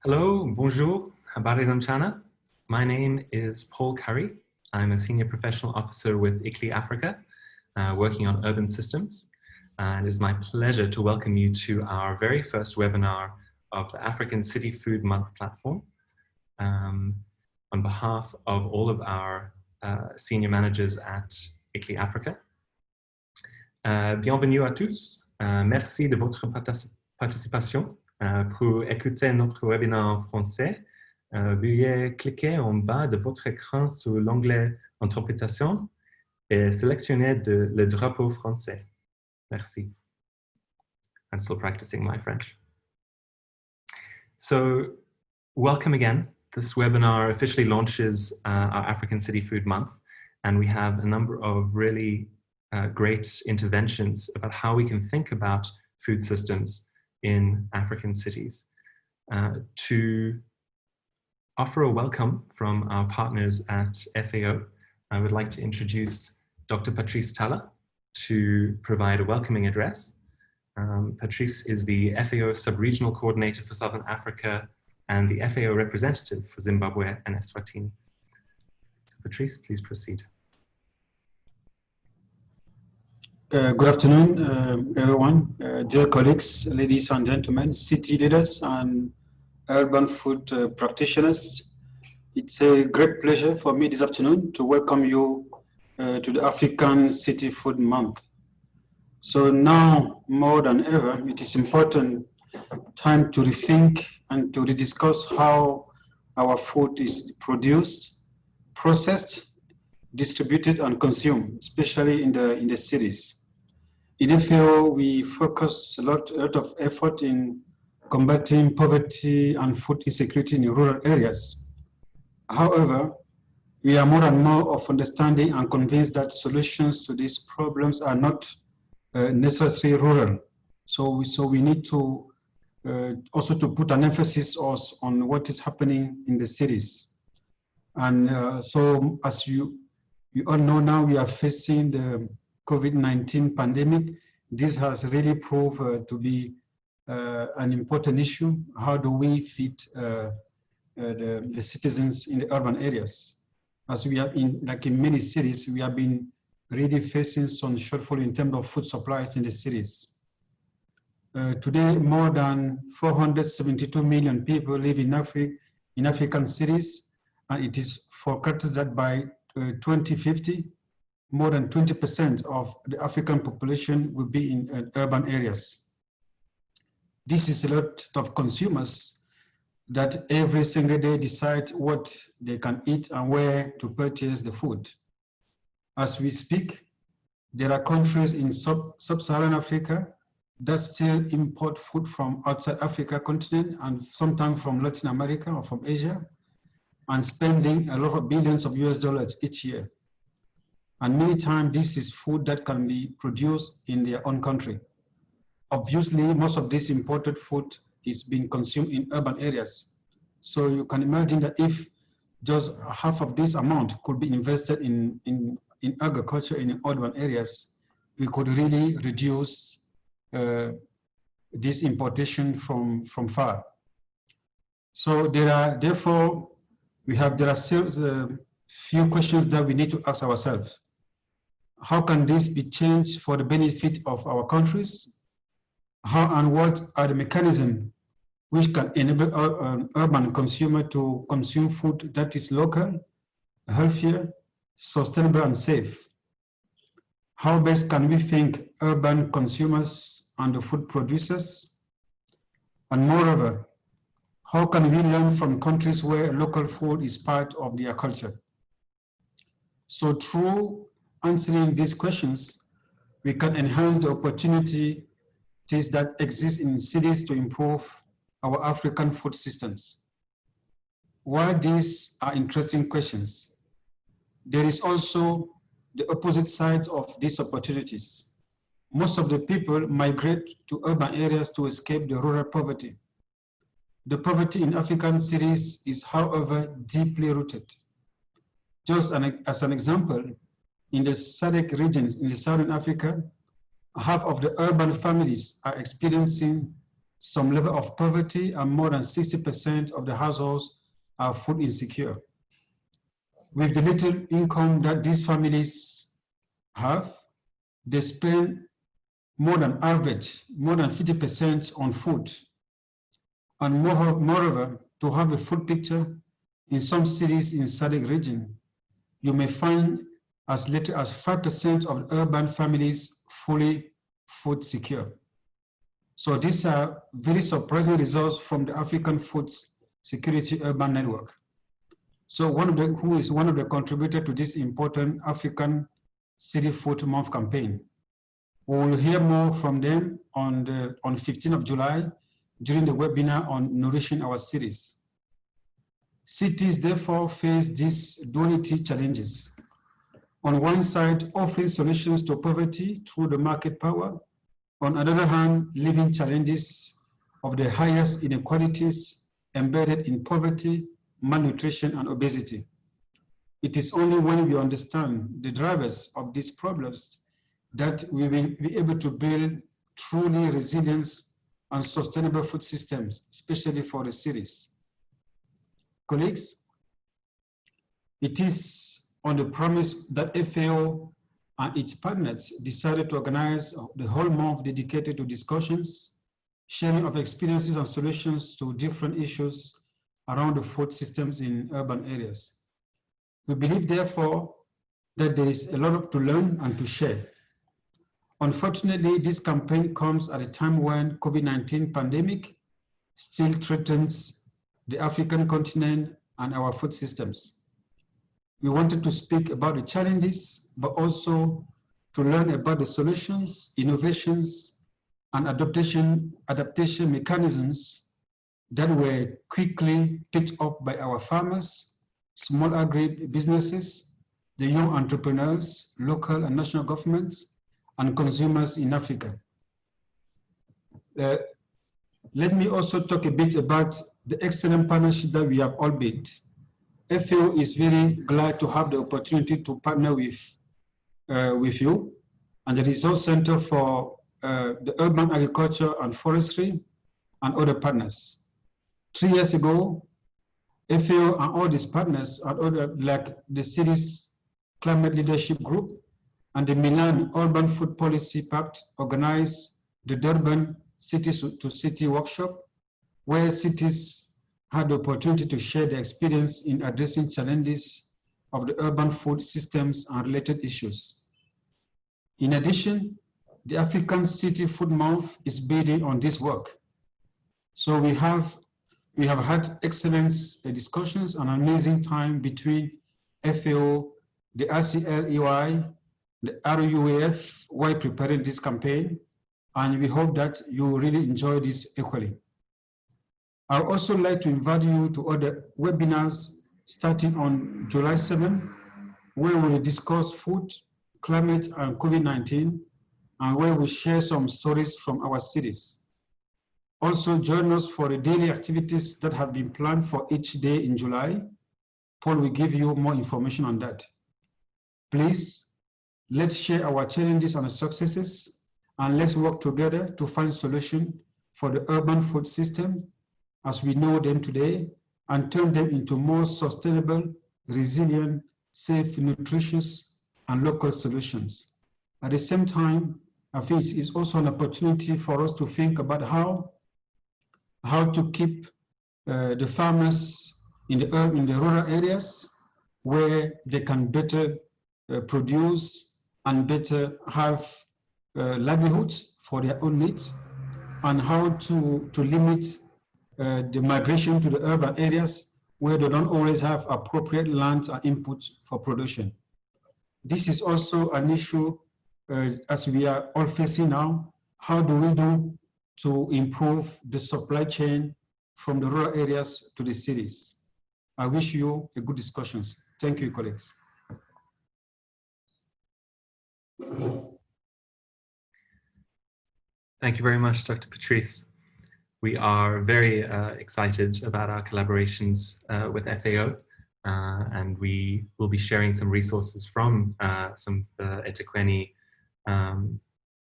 Hello, bonjour, habari za mchana. My name is Paul Curry. I'm a senior professional officer with ICLEI Africa, working on urban systems. And it is my pleasure to welcome you to our very first webinar of the African City Food Month platform. On behalf of all of our senior managers at ICLEI Africa. Bienvenue à tous. Merci de votre participation. Pour écouter notre webinaire en français, veuillez cliquer en bas de votre écran sur l'onglet Interprétation et sélectionner le drapeau français. Merci. I'm still practicing my French. So, welcome again. This webinar officially launches our African City Food Month, and we have a number of really great interventions about how we can think about food systems in African cities. To offer a welcome from our partners at FAO, I would like to introduce Dr. Patrice Talla to provide a welcoming address. Patrice is the FAO Sub-Regional Coordinator for Southern Africa and the FAO representative for Zimbabwe and Eswatini. So Patrice, please proceed. Good afternoon, everyone, dear colleagues, ladies and gentlemen, city leaders and urban food practitioners. It's a great pleasure for me this afternoon to welcome you to the African City Food Month. So now more than ever, it is important time to rethink and to rediscuss how our food is produced, processed, distributed and consumed, especially in the cities. In FAO, we focus a lot of effort in combating poverty and food insecurity in rural areas. However, we are more and more of understanding and convinced that solutions to these problems are not necessarily rural. So we need to also to put an emphasis on what is happening in the cities. And so as you all know now, we are facing the COVID-19 pandemic. This has really proved to be an important issue. How do we feed the citizens in the urban areas? As we have in many cities, we have been really facing some shortfall in terms of food supplies in the cities. Today, more than 472 million people live in African cities, and it is forecasted that by 2050, more than 20% of the African population will be in urban areas. This is a lot of consumers that every single day decide what they can eat and where to purchase the food. As we speak, there are countries in sub-Saharan Africa that still import food from outside Africa continent and sometimes from Latin America or from Asia, and spending a lot of billions of US dollars each year. And many times this is food that can be produced in their own country. Obviously, most of this imported food is being consumed in urban areas. So you can imagine that if just half of this amount could be invested in agriculture in urban areas, we could really reduce this importation from far. So there are few questions that we need to ask ourselves. How can this be changed for the benefit of our countries? How and what are the mechanisms which can enable an urban consumer to consume food that is local, healthier, sustainable and safe? How best can we think urban consumers and the food producers? And moreover, how can we learn from countries where local food is part of their culture? So through answering these questions, we can enhance the opportunities that exist in cities to improve our African food systems. While these are interesting questions, there is also the opposite side of these opportunities. Most of the people migrate to urban areas to escape the rural poverty. The poverty in African cities is, however, deeply rooted. Just as an example, in the SADC regions in Southern Africa, half of the urban families are experiencing some level of poverty, and more than 60% of the households are food insecure. With the little income that these families have, they spend more than average, more than 50% on food. And moreover, to have a food picture, in some cities in SADC region, you may find as little as 5% of urban families fully food secure. So these are very surprising results from the African Food Security Urban Network. So who is one of the contributors to this important African City Food Month campaign. We will hear more from them on 15th of July during the webinar on nourishing our cities. Cities therefore face these duality challenges. On one side, offering solutions to poverty through the market power. On the other hand, living challenges of the highest inequalities embedded in poverty, malnutrition, and obesity. It is only when we understand the drivers of these problems that we will be able to build truly resilient and sustainable food systems, especially for the cities. Colleagues, it is on the promise that FAO and its partners decided to organize the whole month dedicated to discussions, sharing of experiences and solutions to different issues around the food systems in urban areas. We believe, therefore, that there is a lot to learn and to share. Unfortunately, this campaign comes at a time when COVID-19 pandemic still threatens the African continent and our food systems. We wanted to speak about the challenges, but also to learn about the solutions, innovations, and adaptation mechanisms that were quickly picked up by our farmers, small agri-businesses, the young entrepreneurs, local and national governments, and consumers in Africa. Let me also talk a bit about the excellent partnership that we have all built. FAO is very glad to have the opportunity to partner with you and the Resource Center for the Urban Agriculture and Forestry and other partners. 3 years ago, FAO and all these partners, and other, like the city's Climate Leadership Group and the Milan Urban Food Policy Pact, organized the Durban City to City workshop, where cities had the opportunity to share their experience in addressing challenges of the urban food systems and related issues. In addition, the African City Food Month is building on this work. So we have had excellent discussions and amazing time between FAO, the RCLEY, the RUAF, while preparing this campaign, and we hope that you really enjoy this equally. I would also like to invite you to other webinars starting on July 7, where we will discuss food, climate, and COVID-19, and where we share some stories from our cities. Also join us for the daily activities that have been planned for each day in July. Paul will give you more information on that. Please, let's share our challenges and successes, and let's work together to find solutions for the urban food system as we know them today, and turn them into more sustainable, resilient, safe, nutritious, and local solutions. At the same time, I think it is also an opportunity for us to think about how to keep the farmers in the rural areas where they can better produce and better have livelihoods for their own needs, and how to limit the migration to the urban areas where they don't always have appropriate lands and inputs for production. This is also an issue as we are all facing now. How do we do to improve the supply chain from the rural areas to the cities? I wish you a good discussions. Thank you, colleagues. Thank you very much, Dr. Patrice. We are very excited about our collaborations with FAO, and we will be sharing some resources from some of the eThekwini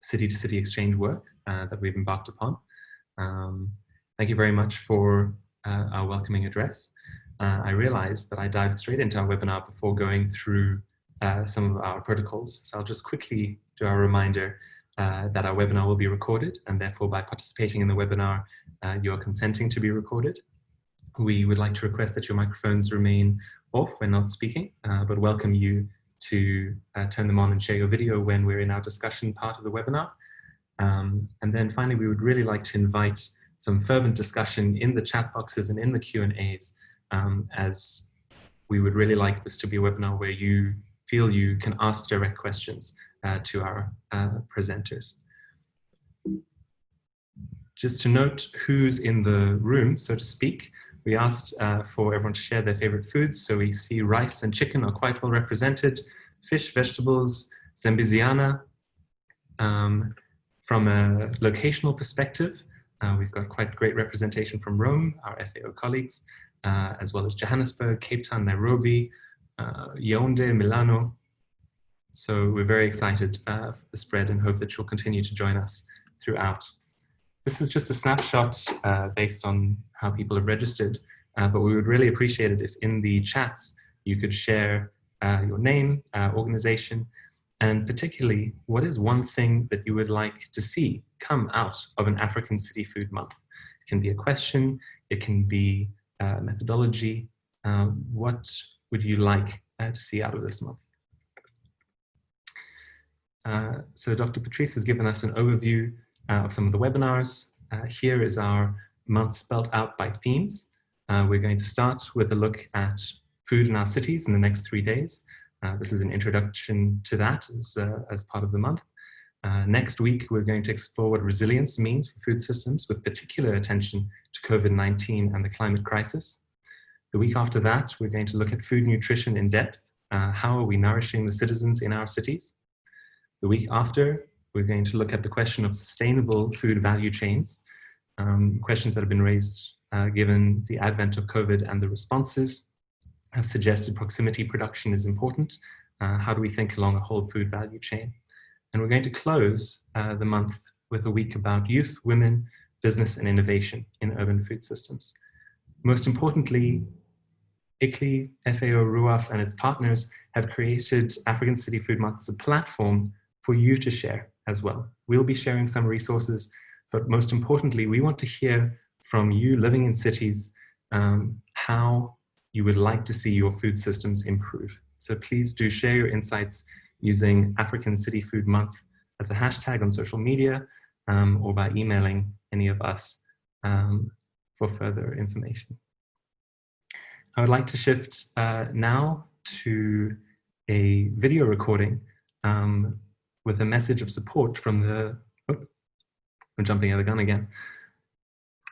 city-to-city exchange work that we've embarked upon. Thank you very much for our welcoming address. I realized that I dived straight into our webinar before going through some of our protocols. So I'll just quickly do our reminder that our webinar will be recorded, and therefore by participating in the webinar, you are consenting to be recorded. We would like to request that your microphones remain off when not speaking, but welcome you to turn them on and share your video when we're in our discussion part of the webinar. And then finally, we would really like to invite some fervent discussion in the chat boxes and in the Q&As, as we would really like this to be a webinar where you feel you can ask direct questions to our presenters. Just to note who's in the room, so to speak, we asked for everyone to share their favorite foods. So we see rice and chicken are quite well represented, fish, vegetables, zambiziana. From a locational perspective, we've got quite great representation from Rome, our FAO colleagues, as well as Johannesburg, Cape Town, Nairobi, Yaoundé, Milano. So we're very excited for the spread and hope that you'll continue to join us throughout. This is just a snapshot based on how people have registered, but we would really appreciate it if in the chats you could share your name, organization, and particularly what is one thing that you would like to see come out of an African City Food Month. It can be a question, it can be methodology. What would you like to see out of this month? So Dr. Patrice has given us an overview of some of the webinars. Here is our month spelled out by themes. We're going to start with a look at food in our cities in the next 3 days. This is an introduction to that as part of the month. Next week, we're going to explore what resilience means for food systems with particular attention to COVID-19 and the climate crisis. The week after that, we're going to look at food nutrition in depth. How are we nourishing the citizens in our cities? The week after, we're going to look at the question of sustainable food value chains, questions that have been raised given the advent of COVID and the responses have suggested proximity production is important. How do we think along a whole food value chain? And we're going to close the month with a week about youth, women, business, and innovation in urban food systems. Most importantly, ICLEI, FAO, RUAF, and its partners have created African City Food Month as a platform for you to share as well. We'll be sharing some resources, but most importantly, we want to hear from you living in cities how you would like to see your food systems improve. So please do share your insights using African City Food Month as a hashtag on social media or by emailing any of us for further information. I would like to shift now to a video recording with a message of support from the, I'm jumping out of the gun again.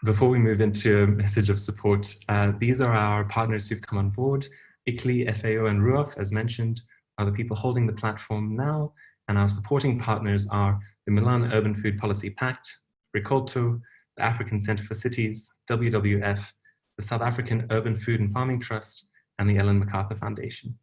Before we move into a message of support, these are our partners who've come on board. ICLEI, FAO, and RUAF, as mentioned, are the people holding the platform now, and our supporting partners are the Milan Urban Food Policy Pact, Ricolto, the African Centre for Cities, WWF, the South African Urban Food and Farming Trust, and the Ellen MacArthur Foundation.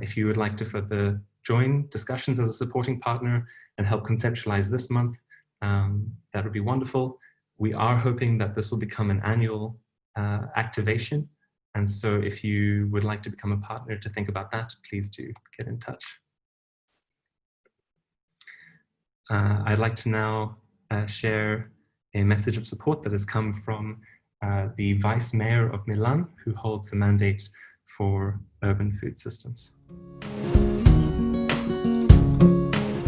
If you would like to further join discussions as a supporting partner and help conceptualize this month, that would be wonderful. We are hoping that this will become an annual activation. And so if you would like to become a partner to think about that, please do get in touch. I'd like to now share a message of support that has come from the Vice Mayor of Milan, who holds the mandate for urban food systems.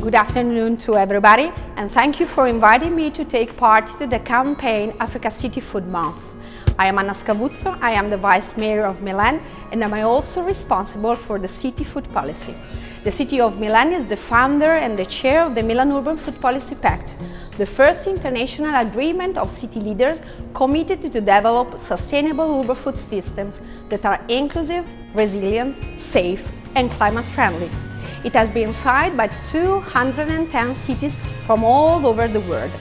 Good afternoon to everybody, and thank you for inviting me to take part to the campaign Africa City Food Month. I am Anna Scavuzzo, I am the Vice Mayor of Milan, and I'm also responsible for the city food policy. The City of Milan is the founder and the chair of the Milan Urban Food Policy Pact, the first international agreement of city leaders committed to develop sustainable urban food systems that are inclusive, resilient, safe, and climate-friendly. It has been signed by 210 cities from all over the world.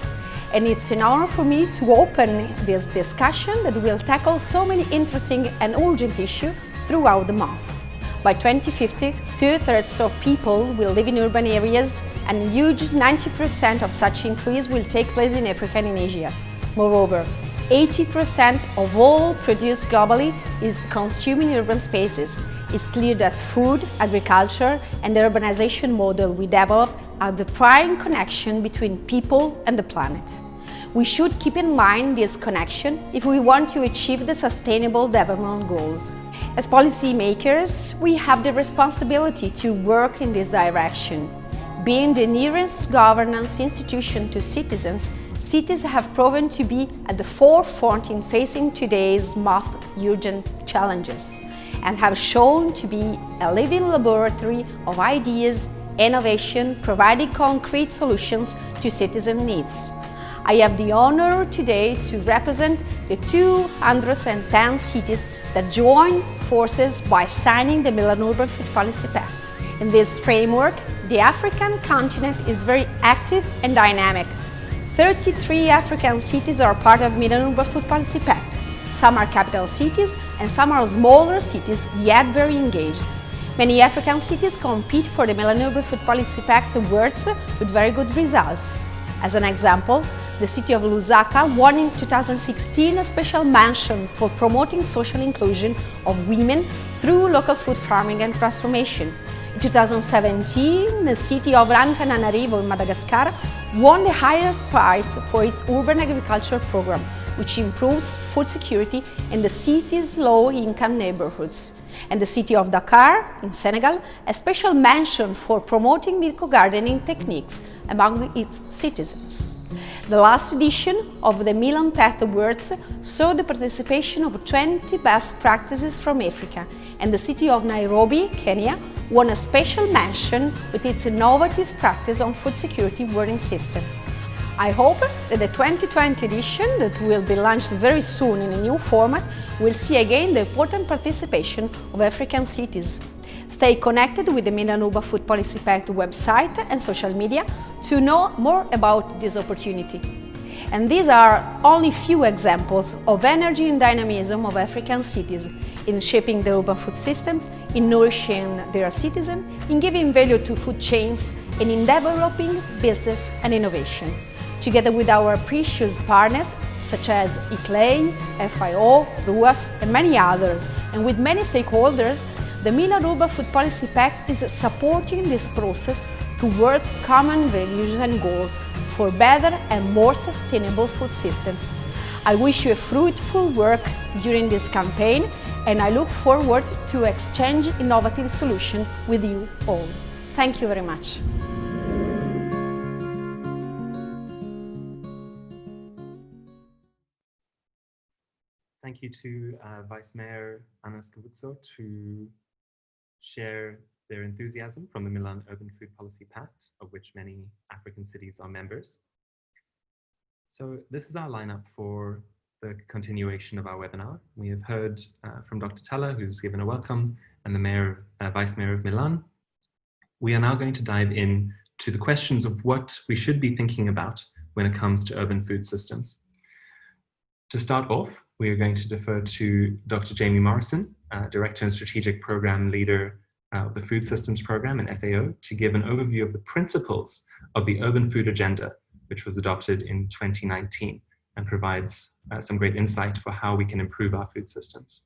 And it's an honor for me to open this discussion that will tackle so many interesting and urgent issues throughout the month. By 2050, 2/3 of people will live in urban areas, and a huge 90% of such increase will take place in Africa and in Asia. Moreover, 80% of all produce globally is consumed in urban spaces. It's clear that food, agriculture, and the urbanization model we develop are the prime connection between people and the planet. We should keep in mind this connection if we want to achieve the Sustainable Development Goals. As policymakers, we have the responsibility to work in this direction. Being the nearest governance institution to citizens, cities have proven to be at the forefront in facing today's most urgent challenges and have shown to be a living laboratory of ideas, innovation, providing concrete solutions to citizen needs. I have the honor today to represent the 210 cities that joined forces by signing the Milan Urban Food Policy Pact. In this framework, the African continent is very active and dynamic. 33 African cities are part of Milan Urban Food Policy Pact. Some are capital cities and some are smaller cities, yet very engaged. Many African cities compete for the Milan Urban Food Policy Pact awards with very good results. As an example, the city of Lusaka won in 2016 a special mention for promoting social inclusion of women through local food farming and transformation. In 2017, the city of Antananarivo in Madagascar won the highest prize for its urban agriculture program, which improves food security in the city's low-income neighborhoods. And the city of Dakar in Senegal, a special mention for promoting micro-gardening techniques among its citizens. The last edition of the Milan Pact Awards saw the participation of 20 best practices from Africa, and the city of Nairobi, Kenya, won a special mention with its innovative practice on food security warning system. I hope that the 2020 edition, that will be launched very soon in a new format, will see again the important participation of African cities. Stay connected with the Milan Urban Food Policy Pact website and social media to know more about this opportunity. And these are only few examples of energy and dynamism of African cities in shaping the urban food systems, in nourishing their citizens, in giving value to food chains, and in developing business and innovation. Together with our precious partners such as ICLEI, FIO, RUAF, and many others, and with many stakeholders, the Milan Urban Food Policy Pact is supporting this process towards common values and goals for better and more sustainable food systems. I wish you a fruitful work during this campaign, and I look forward to exchange innovative solutions with you all. Thank you very much. Thank you to Vice Mayor Anna Scavuzzo to share their enthusiasm from the Milan Urban Food Policy Pact, of which many African cities are members. So this is our lineup for the continuation of our webinar. We have heard from Dr. Teller, who's given a welcome, and the Vice Mayor of Milan. We are now going to dive in to the questions of what we should be thinking about when it comes to urban food systems. To start off, we are going to defer to Dr. Jamie Morrison, Director and Strategic Program Leader of the Food Systems Program in FAO, to give an overview of the principles of the Urban Food Agenda, which was adopted in 2019 and provides some great insight for how we can improve our food systems.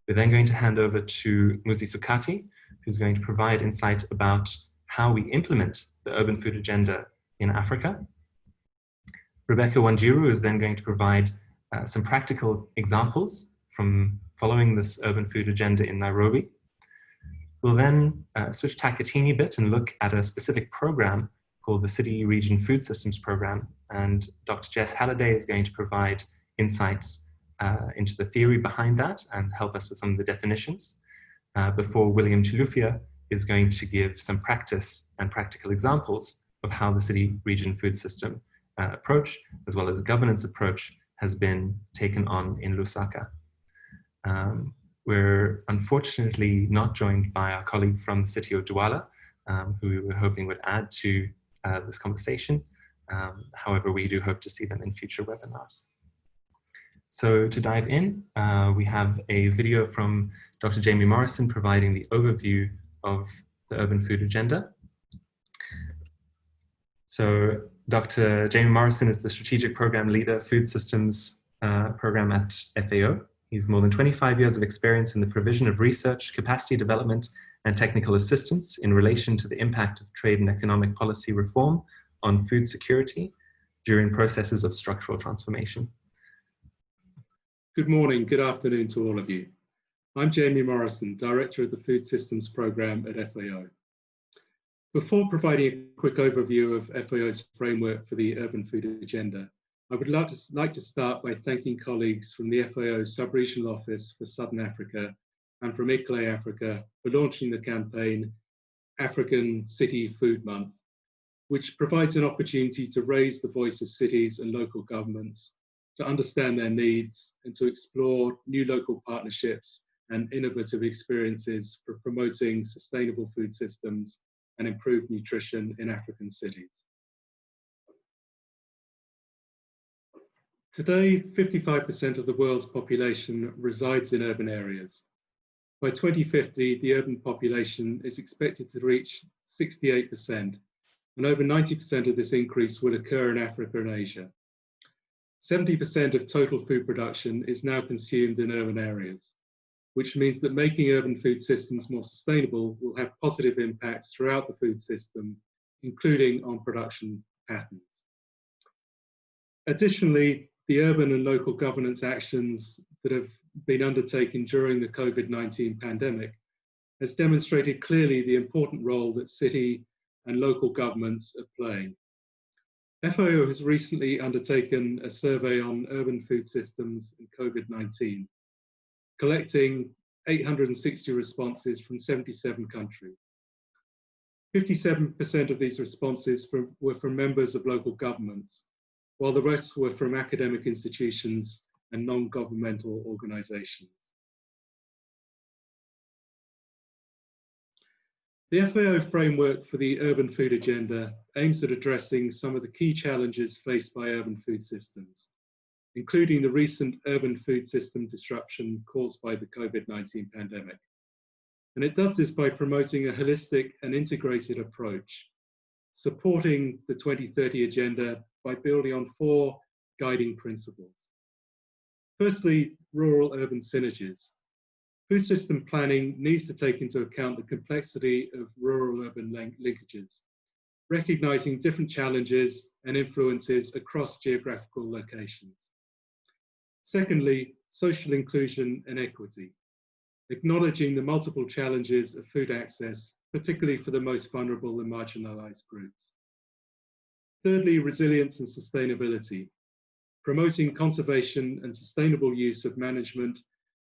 We're then going to hand over to Muzi Sukati, who's going to provide insight about how we implement the Urban Food Agenda in Africa. Rebecca Wanjiru is then going to provide some practical examples from following this Urban Food Agenda in Nairobi. We'll then switch tack a teeny bit and look at a specific program called the City Region Food Systems Program, and Dr. Jess Halliday is going to provide insights into the theory behind that and help us with some of the definitions, before William Chilufya is going to give some practice and practical examples of how the City Region Food System approach, as well as governance approach, has been taken on in Lusaka. We're unfortunately not joined by our colleague from the city of Douala, who we were hoping would add to this conversation. However, we do hope to see them in future webinars. So to dive in, we have a video from Dr. Jamie Morrison providing the overview of the Urban Food Agenda. So Dr. Jamie Morrison is the Strategic Program Leader, Food Systems Program at FAO. He's more than 25 years of experience in the provision of research, capacity development, and technical assistance in relation to the impact of trade and economic policy reform on food security during processes of structural transformation. Good morning, good afternoon to all of you. I'm Jamie Morrison, Director of the Food Systems Program at FAO. Before providing a quick overview of FAO's framework for the Urban Food Agenda, I would like to start by thanking colleagues from the FAO Sub-Regional Office for Southern Africa and from ICLE Africa for launching the campaign African City Food Month, which provides an opportunity to raise the voice of cities and local governments, to understand their needs and to explore new local partnerships and innovative experiences for promoting sustainable food systems and improved nutrition in African cities. Today, 55% of the world's population resides in urban areas. By 2050, the urban population is expected to reach 68%, and over 90% of this increase will occur in Africa and Asia. 70% of total food production is now consumed in urban areas, which means that making urban food systems more sustainable will have positive impacts throughout the food system, including on production patterns. Additionally, the urban and local governance actions that have been undertaken during the COVID-19 pandemic has demonstrated clearly the important role that city and local governments are playing. FAO has recently undertaken a survey on urban food systems and COVID-19, collecting 860 responses from 77 countries. 57% of these responses were from members of local governments, while the rest were from academic institutions and non-governmental organizations. The FAO framework for the Urban Food Agenda aims at addressing some of the key challenges faced by urban food systems, including the recent urban food system disruption caused by the COVID-19 pandemic. And it does this by promoting a holistic and integrated approach, supporting the 2030 Agenda by building on 4 guiding principles. Firstly, rural-urban synergies. Food system planning needs to take into account the complexity of rural-urban linkages, recognizing different challenges and influences across geographical locations. Secondly, social inclusion and equity, acknowledging the multiple challenges of food access, particularly for the most vulnerable and marginalized groups. Thirdly, resilience and sustainability, promoting conservation and sustainable use of management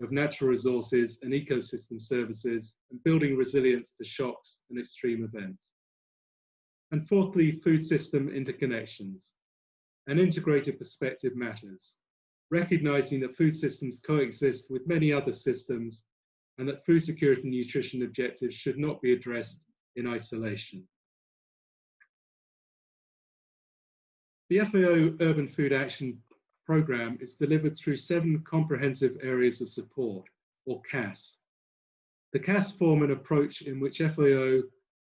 of natural resources and ecosystem services, and building resilience to shocks and extreme events. And fourthly, food system interconnections. An integrated perspective matters, recognizing that food systems coexist with many other systems and that food security and nutrition objectives should not be addressed in isolation. The FAO Urban Food Action Programme is delivered through 7 comprehensive areas of support, or CAS. The CAS form an approach in which FAO,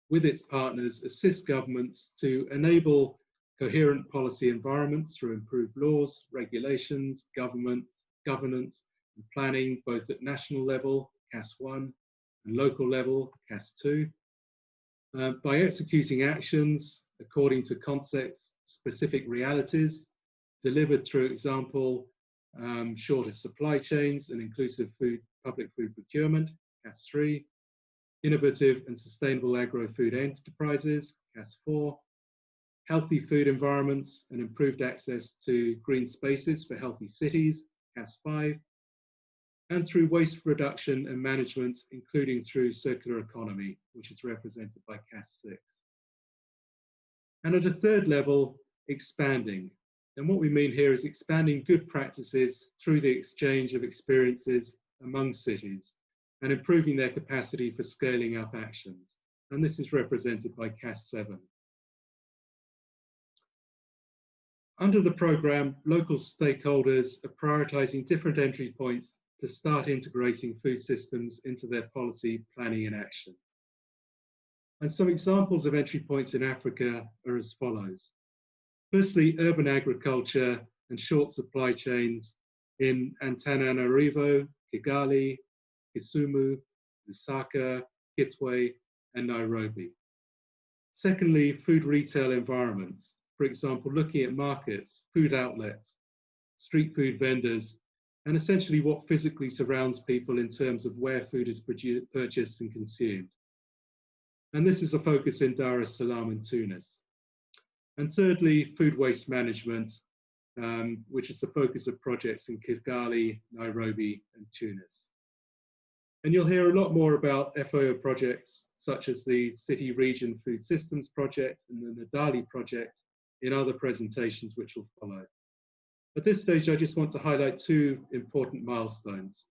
with its partners, assist governments to enable coherent policy environments through improved laws, regulations, governance, and planning, both at national level, CAS 1, and local level, CAS 2, by executing actions according to context-specific realities, delivered through example, shorter supply chains and inclusive public food procurement, CAS 3, innovative and sustainable agro-food enterprises, CAS 4, healthy food environments and improved access to green spaces for healthy cities, CAS 5, and through waste reduction and management, including through circular economy, which is represented by CAS 6. And at a third level, expanding. And what we mean here is expanding good practices through the exchange of experiences among cities and improving their capacity for scaling up actions. And this is represented by CAS 7. Under the programme, local stakeholders are prioritising different entry points to start integrating food systems into their policy planning and action. And some examples of entry points in Africa are as follows. Firstly, urban agriculture and short supply chains in Antananarivo, Kigali, Kisumu, Lusaka, Kitwe, and Nairobi. Secondly, food retail environments. For example, looking at markets, food outlets, street food vendors, and essentially what physically surrounds people in terms of where food is purchased and consumed. And this is a focus in Dar es Salaam and Tunis. And thirdly, food waste management, which is the focus of projects in Kigali, Nairobi, and Tunis. And you'll hear a lot more about FAO projects such as the City Region Food Systems Project and the Nadali Project in other presentations which will follow. At this stage, I just want to highlight two important milestones.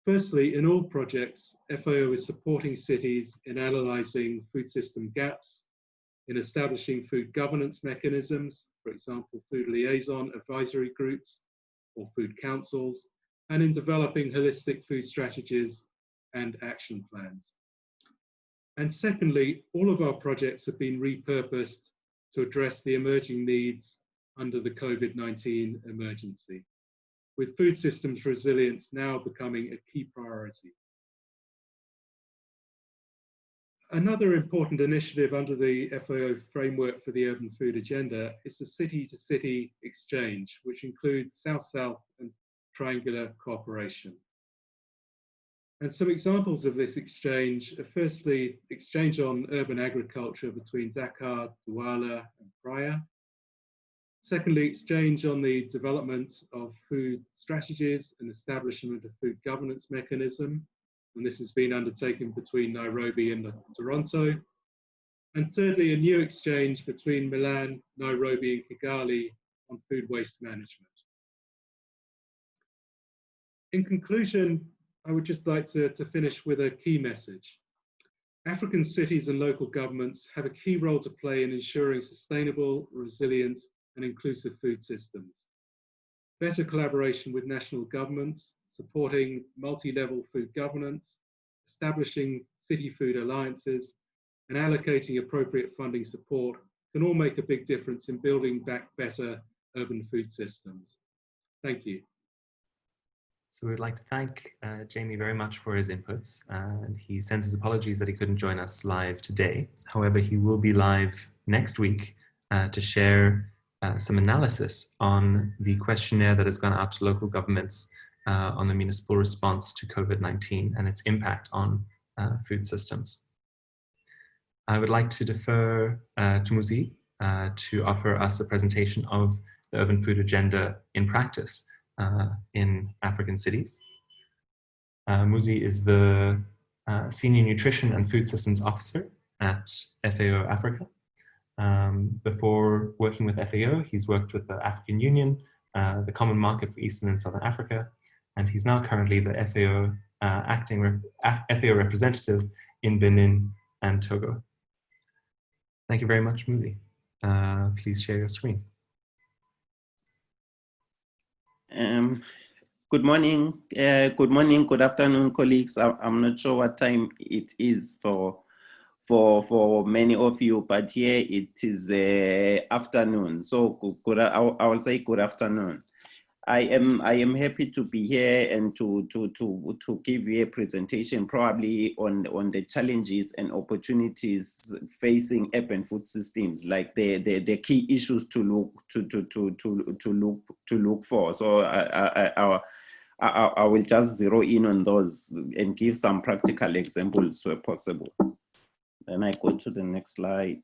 Firstly, in all projects, FAO is supporting cities in analysing food system gaps, in establishing food governance mechanisms, for example, food liaison advisory groups or food councils, and in developing holistic food strategies and action plans. And secondly, all of our projects have been repurposed to address the emerging needs under the COVID-19 emergency, with food systems resilience now becoming a key priority. Another important initiative under the FAO framework for the Urban Food Agenda is the city-to-city exchange, which includes South-South and triangular cooperation. And some examples of this exchange are firstly, exchange on urban agriculture between Dakar, Douala, and Praia. Secondly, exchange on the development of food strategies and establishment of food governance mechanism. And this has been undertaken between Nairobi and Toronto. And thirdly, a new exchange between Milan, Nairobi, and Kigali on food waste management. In conclusion, I would just like to finish with a key message. African cities and local governments have a key role to play in ensuring sustainable, resilient, and inclusive food systems. Better collaboration with national governments, supporting multi-level food governance, establishing city food alliances, and allocating appropriate funding support can all make a big difference in building back better urban food systems. Thank you. So we'd like to thank Jamie very much for his inputs, and he sends his apologies that he couldn't join us live today. However, he will be live next week to share some analysis on the questionnaire that has gone out to local governments on the municipal response to COVID-19 and its impact on food systems. I would like to defer to Muzi to offer us a presentation of the Urban Food Agenda in practice in African cities. Muzi is the Senior Nutrition and Food Systems Officer at FAO Africa. Before working with FAO, he's worked with the African Union, the Common Market for Eastern and Southern Africa, and he's now currently the FAO FAO representative in Benin and Togo. Thank you very much, Muzi. Please share your screen. Good morning, good afternoon, colleagues. I'm not sure what time it is for many of you, but here it is afternoon. So I will say good afternoon. I am happy to be here and to give you a presentation probably on the challenges and opportunities facing urban food systems, like the key issues to look for. So I will just zero in on those and give some practical examples where possible. Then I go to the next slide.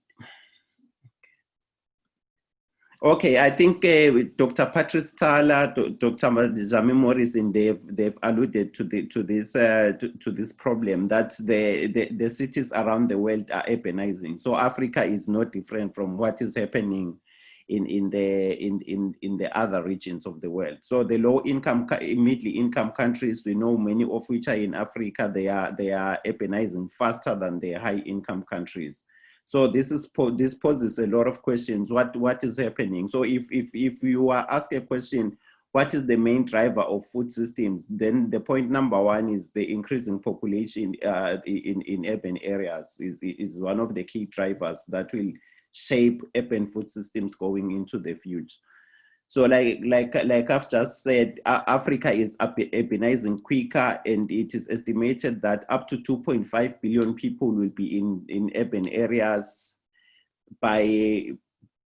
Okay, I think with Dr. Patrice Thaler, Dr. Jami Morrison, they've alluded to this problem that the cities around the world are urbanizing. So Africa is not different from what is happening in the other regions of the world. So the low income, middle income countries, we know many of which are in Africa, they are urbanizing faster than the high income countries. So this poses a lot of questions. What is happening? So if you are asked a question, what is the main driver of food systems? Then the point number one is the increasing population in urban areas is one of the key drivers that will shape urban food systems going into the future. So like I've just said, Africa is urbanizing quicker, and it is estimated that up to 2.5 billion people will be in urban areas by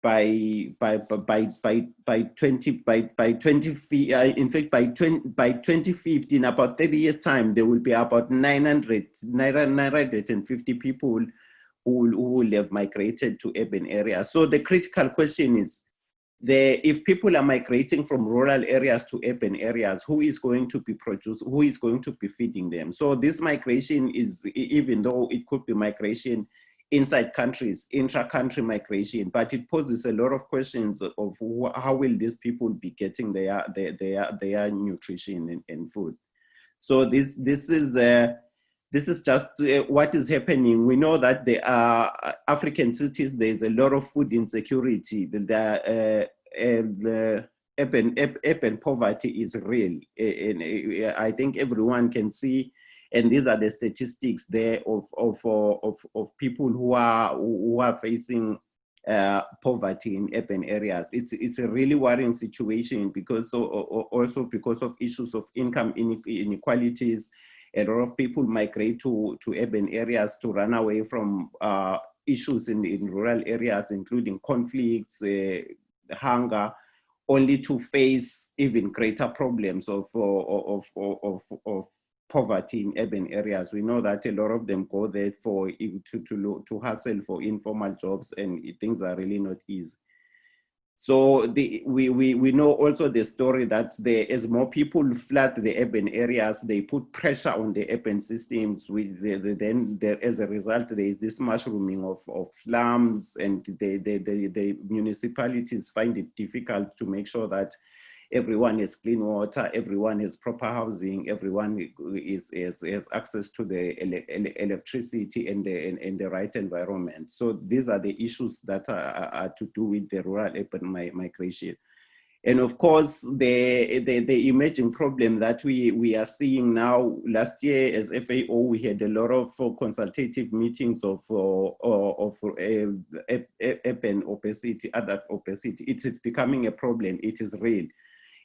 2050, in about 30 years time, there will be about 950 people who will have migrated to urban areas. So the critical question is, if people are migrating from rural areas to urban areas, who is going to be who is going to be feeding them? So this migration is, even though it could be migration inside countries, intra-country migration, but it poses a lot of questions of how will these people be getting their nutrition and food. So this is just what is happening. We know that there are African cities, there's a lot of food insecurity. The urban poverty is real. And I think everyone can see, and these are the statistics there of people who are facing poverty in urban areas. It's a really worrying situation, because also because of issues of income inequalities. A lot of people migrate to urban areas to run away from issues in rural areas, including conflicts, hunger, only to face even greater problems of poverty in urban areas. We know that a lot of them go there to hustle for informal jobs, and things are really not easy. So we know also the story that as more people flood the urban areas, they put pressure on the urban systems. Then as a result, there is this mushrooming of slums, and the municipalities find it difficult to make sure that everyone has clean water, everyone has proper housing, everyone has access to the electricity and the right environment. So these are the issues that are to do with the rural-urban migration. And of course, the emerging problem that we are seeing now. Last year as FAO, we had a lot of consultative meetings of urban obesity, adult obesity. It's becoming a problem. It is real.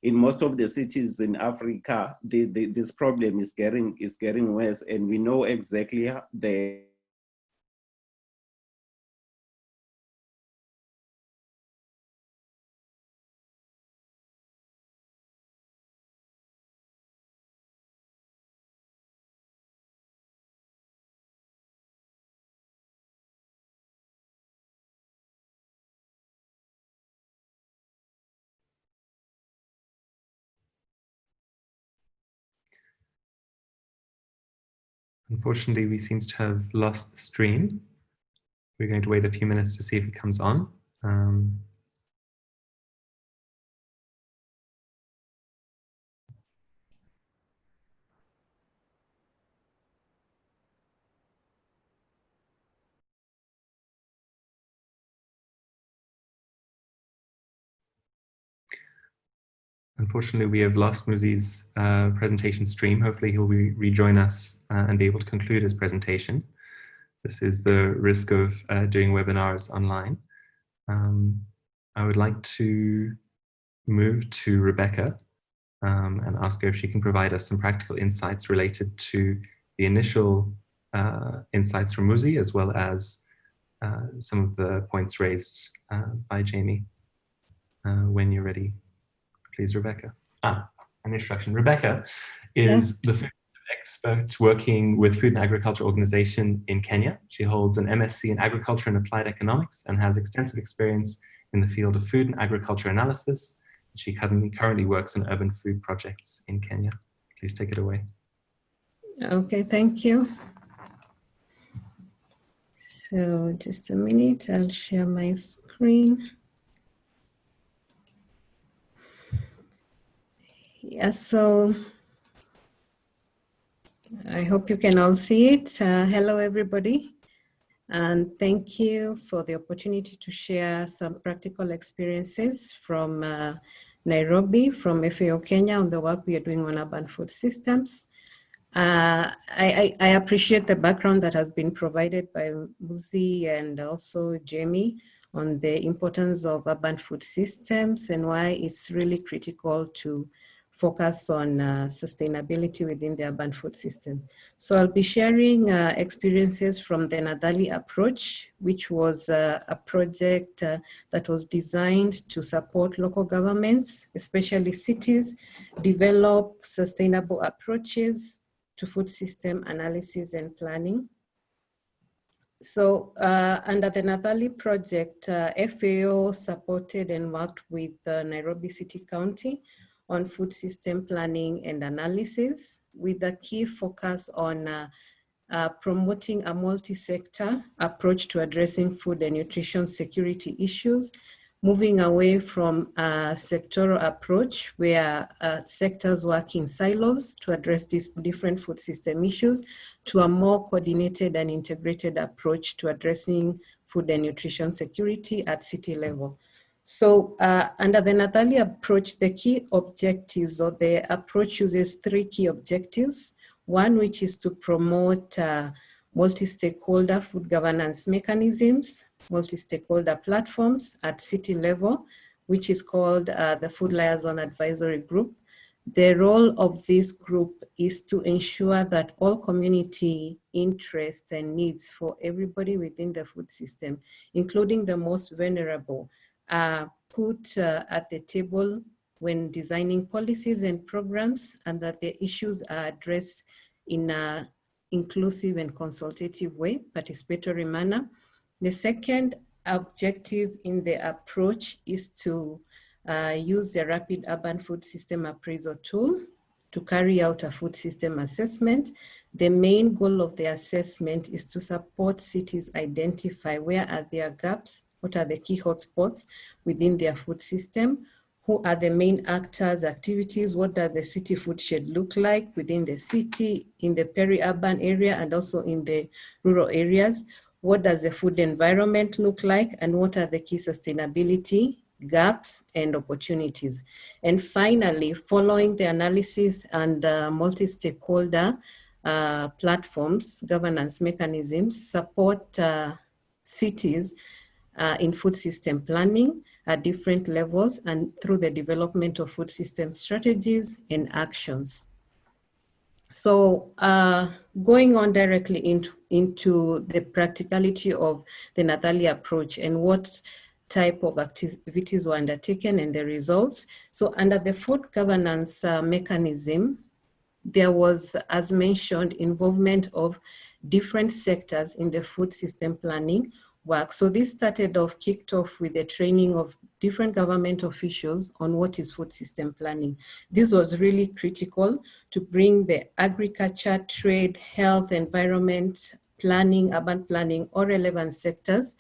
In most of the cities in Africa, this problem is getting worse, and we know exactly the Unfortunately, we seem to have lost the stream. We're going to wait a few minutes to see if it comes on. Unfortunately, we have lost Muzi's presentation stream. Hopefully he'll rejoin us and be able to conclude his presentation. This is the risk of doing webinars online. I would like to move to Rebecca and ask her if she can provide us some practical insights related to the initial insights from Muzi, as well as some of the points raised by Jamie. When you're ready, please, Rebecca. An introduction. Rebecca is the food expert working with Food and Agriculture Organization in Kenya. She holds an MSc in Agriculture and Applied Economics and has extensive experience in the field of food and agriculture analysis. She currently works on urban food projects in Kenya. Please take it away. Okay, thank you. So just a minute, I'll share my screen. Yeah, so I hope you can all see it. Hello, everybody. And thank you for the opportunity to share some practical experiences from Nairobi, from FAO Kenya, on the work we are doing on urban food systems. I appreciate the background that has been provided by Muzi and also Jamie on the importance of urban food systems and why it's really critical to focus on sustainability within the urban food system. So I'll be sharing experiences from the Nadali approach, which was a project that was designed to support local governments, especially cities, develop sustainable approaches to food system analysis and planning. So under the Nadali project, FAO supported and worked with Nairobi City County on food system planning and analysis, with a key focus on promoting a multi-sector approach to addressing food and nutrition security issues, moving away from a sectoral approach where sectors work in silos to address these different food system issues, to a more coordinated and integrated approach to addressing food and nutrition security at city level. So under the Nadali approach, the key objectives, or the approach uses 3 key objectives. One, which is to promote multi-stakeholder food governance mechanisms, multi-stakeholder platforms at city level, which is called the Food Liaison Advisory Group. The role of this group is to ensure that all community interests and needs for everybody within the food system, including the most vulnerable, are put at the table when designing policies and programs, and that the issues are addressed in an inclusive and consultative way, participatory manner. The second objective in the approach is to use the rapid urban food system appraisal tool to carry out a food system assessment. The main goal of the assessment is to support cities identify where are their gaps, what are the key hotspots within their food system, who are the main actors, activities, what does the city food shed look like within the city, in the peri-urban area, and also in the rural areas. What does the food environment look like, and what are the key sustainability gaps and opportunities? And finally, following the analysis and multi-stakeholder platforms, governance mechanisms support cities in food system planning at different levels and through the development of food system strategies and actions. So going on directly into the practicality of the Nadali approach and what type of activities were undertaken and the results. So under the food governance mechanism, there was, as mentioned, involvement of different sectors in the food system planning work. So this kicked off with the training of different government officials on what is food system planning. This was really critical to bring the agriculture, trade, health, environment, planning, urban planning, all relevant sectors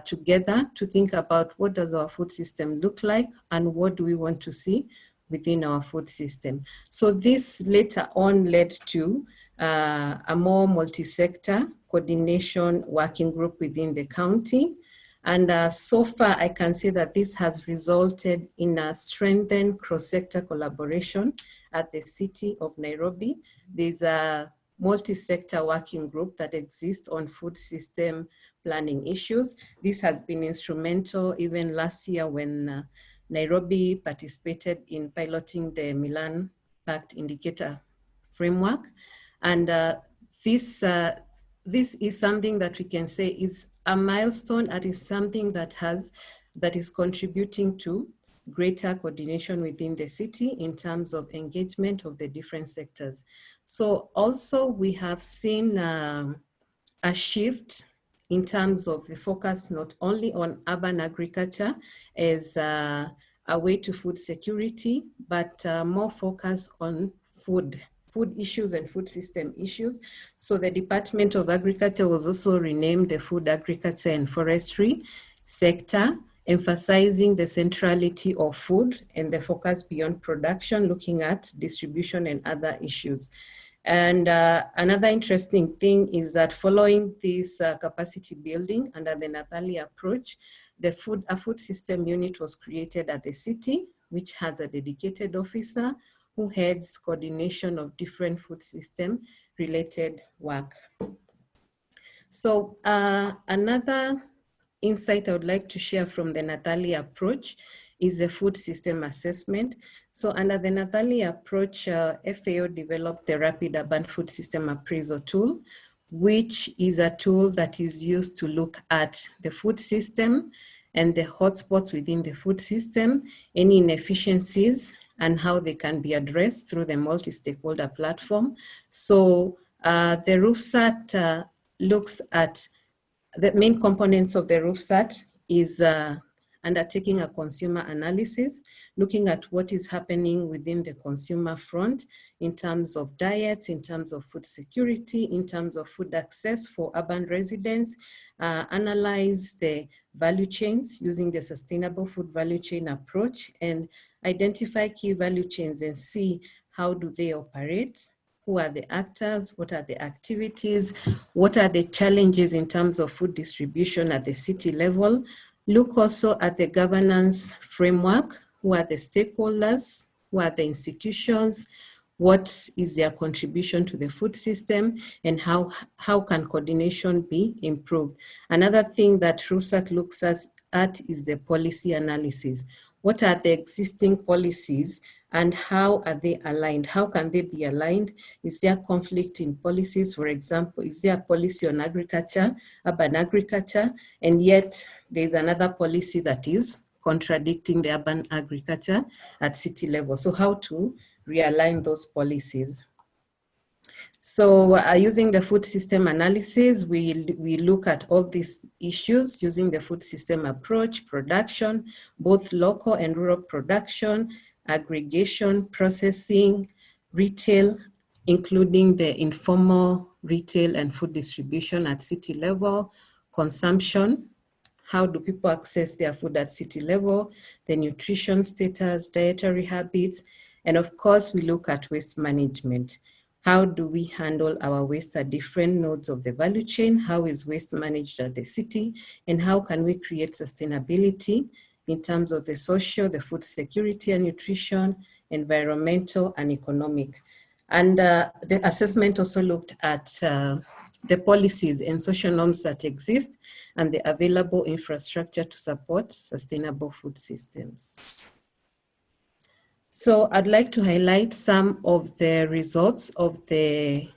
together to think about what does our food system look like and what do we want to see within our food system. So this later on led to a more multi-sector coordination working group within the county. And so far, I can say that this has resulted in a strengthened cross-sector collaboration at the city of Nairobi. There's a multi-sector working group that exists on food system planning issues. This has been instrumental even last year when Nairobi participated in piloting the Milan Pact Indicator Framework. And this is something that we can say is a milestone, and is something that is contributing to greater coordination within the city in terms of engagement of the different sectors. So also we have seen a shift in terms of the focus not only on urban agriculture as a way to food security, but more focus on food issues and food system issues. So the Department of Agriculture was also renamed the Food, Agriculture and Forestry sector, emphasizing the centrality of food and the focus beyond production, looking at distribution and other issues. And another interesting thing is that following this capacity building under the Nadali approach, a food system unit was created at the city, which has a dedicated officer who heads coordination of different food system related work. So another insight I would like to share from the Natali approach is the food system assessment. So under the Natali approach, FAO developed the Rapid Urban Food System Appraisal tool, which is a tool that is used to look at the food system and the hotspots within the food system, any inefficiencies, and how they can be addressed through the multi-stakeholder platform. So the RUFSAT looks at the main components of the RUFSAT is undertaking a consumer analysis, looking at what is happening within the consumer front in terms of diets, in terms of food security, in terms of food access for urban residents, analyze the value chains using the sustainable food value chain approach, and identify key value chains and see how do they operate. Who are the actors? What are the activities? What are the challenges in terms of food distribution at the city level? Look also at the governance framework. Who are the stakeholders? Who are the institutions? What is their contribution to the food system? And how can coordination be improved? Another thing that RUSAT looks at is the policy analysis. What are the existing policies and how are they aligned? How can they be aligned? Is there conflict in policies? For example, is there a policy on agriculture, urban agriculture, and yet there's another policy that is contradicting the urban agriculture at city level? So how to realign those policies? So using the food system analysis, we look at all these issues using the food system approach: production, both local and rural production, aggregation, processing, retail, including the informal retail and food distribution at city level, consumption, how do people access their food at city level, the nutrition status, dietary habits, and of course, we look at waste management. How do we handle our waste at different nodes of the value chain? How is waste managed at the city? And how can we create sustainability in terms of the social, the food security and nutrition, environmental and economic? And the assessment also looked at the policies and social norms that exist and the available infrastructure to support sustainable food systems. So I'd like to highlight some of the results of the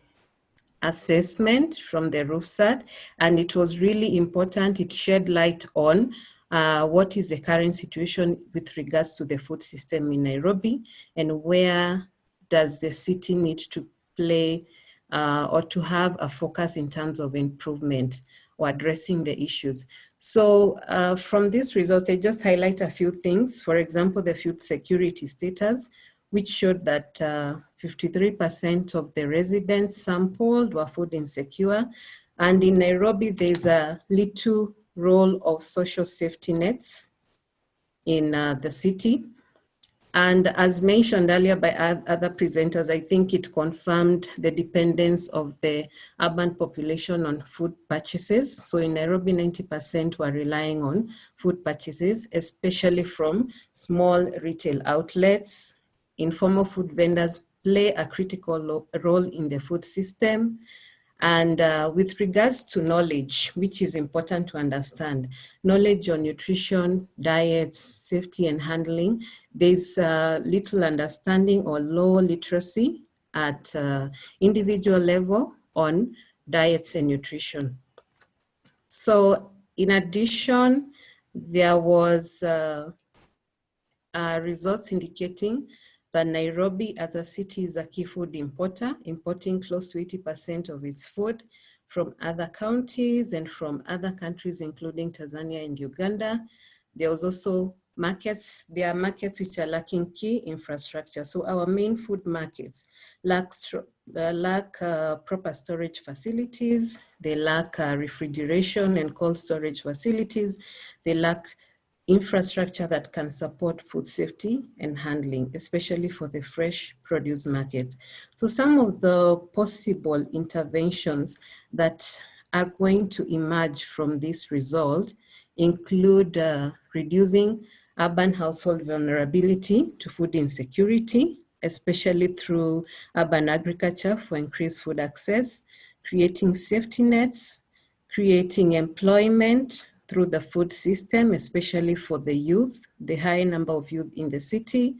assessment from the RUFSAT, and it was really important. It shed light on what is the current situation with regards to the food system in Nairobi, and where does the city need to play or to have a focus in terms of improvement or addressing the issues. So from these results, I just highlight a few things. For example, the food security status, which showed that 53% of the residents sampled were food insecure. And in Nairobi, there's a little role of social safety nets in the city. And as mentioned earlier by other presenters, I think it confirmed the dependence of the urban population on food purchases. So in Nairobi, 90% were relying on food purchases, especially from small retail outlets. Informal food vendors play a critical role in the food system. And with regards to knowledge, which is important to understand, knowledge on nutrition, diets, safety and handling, there's little understanding or low literacy at individual level on diets and nutrition. So in addition, there was results indicating that Nairobi as a city is a key food importer, importing close to 80% of its food from other counties and from other countries, including Tanzania and Uganda. There was also markets. There are markets which are lacking key infrastructure. So our main food markets lack proper storage facilities. They lack refrigeration and cold storage facilities. They lack infrastructure that can support food safety and handling, especially for the fresh produce market. So some of the possible interventions that are going to emerge from this result include reducing urban household vulnerability to food insecurity, especially through urban agriculture for increased food access, creating safety nets, creating employment through the food system, especially for the youth, the high number of youth in the city,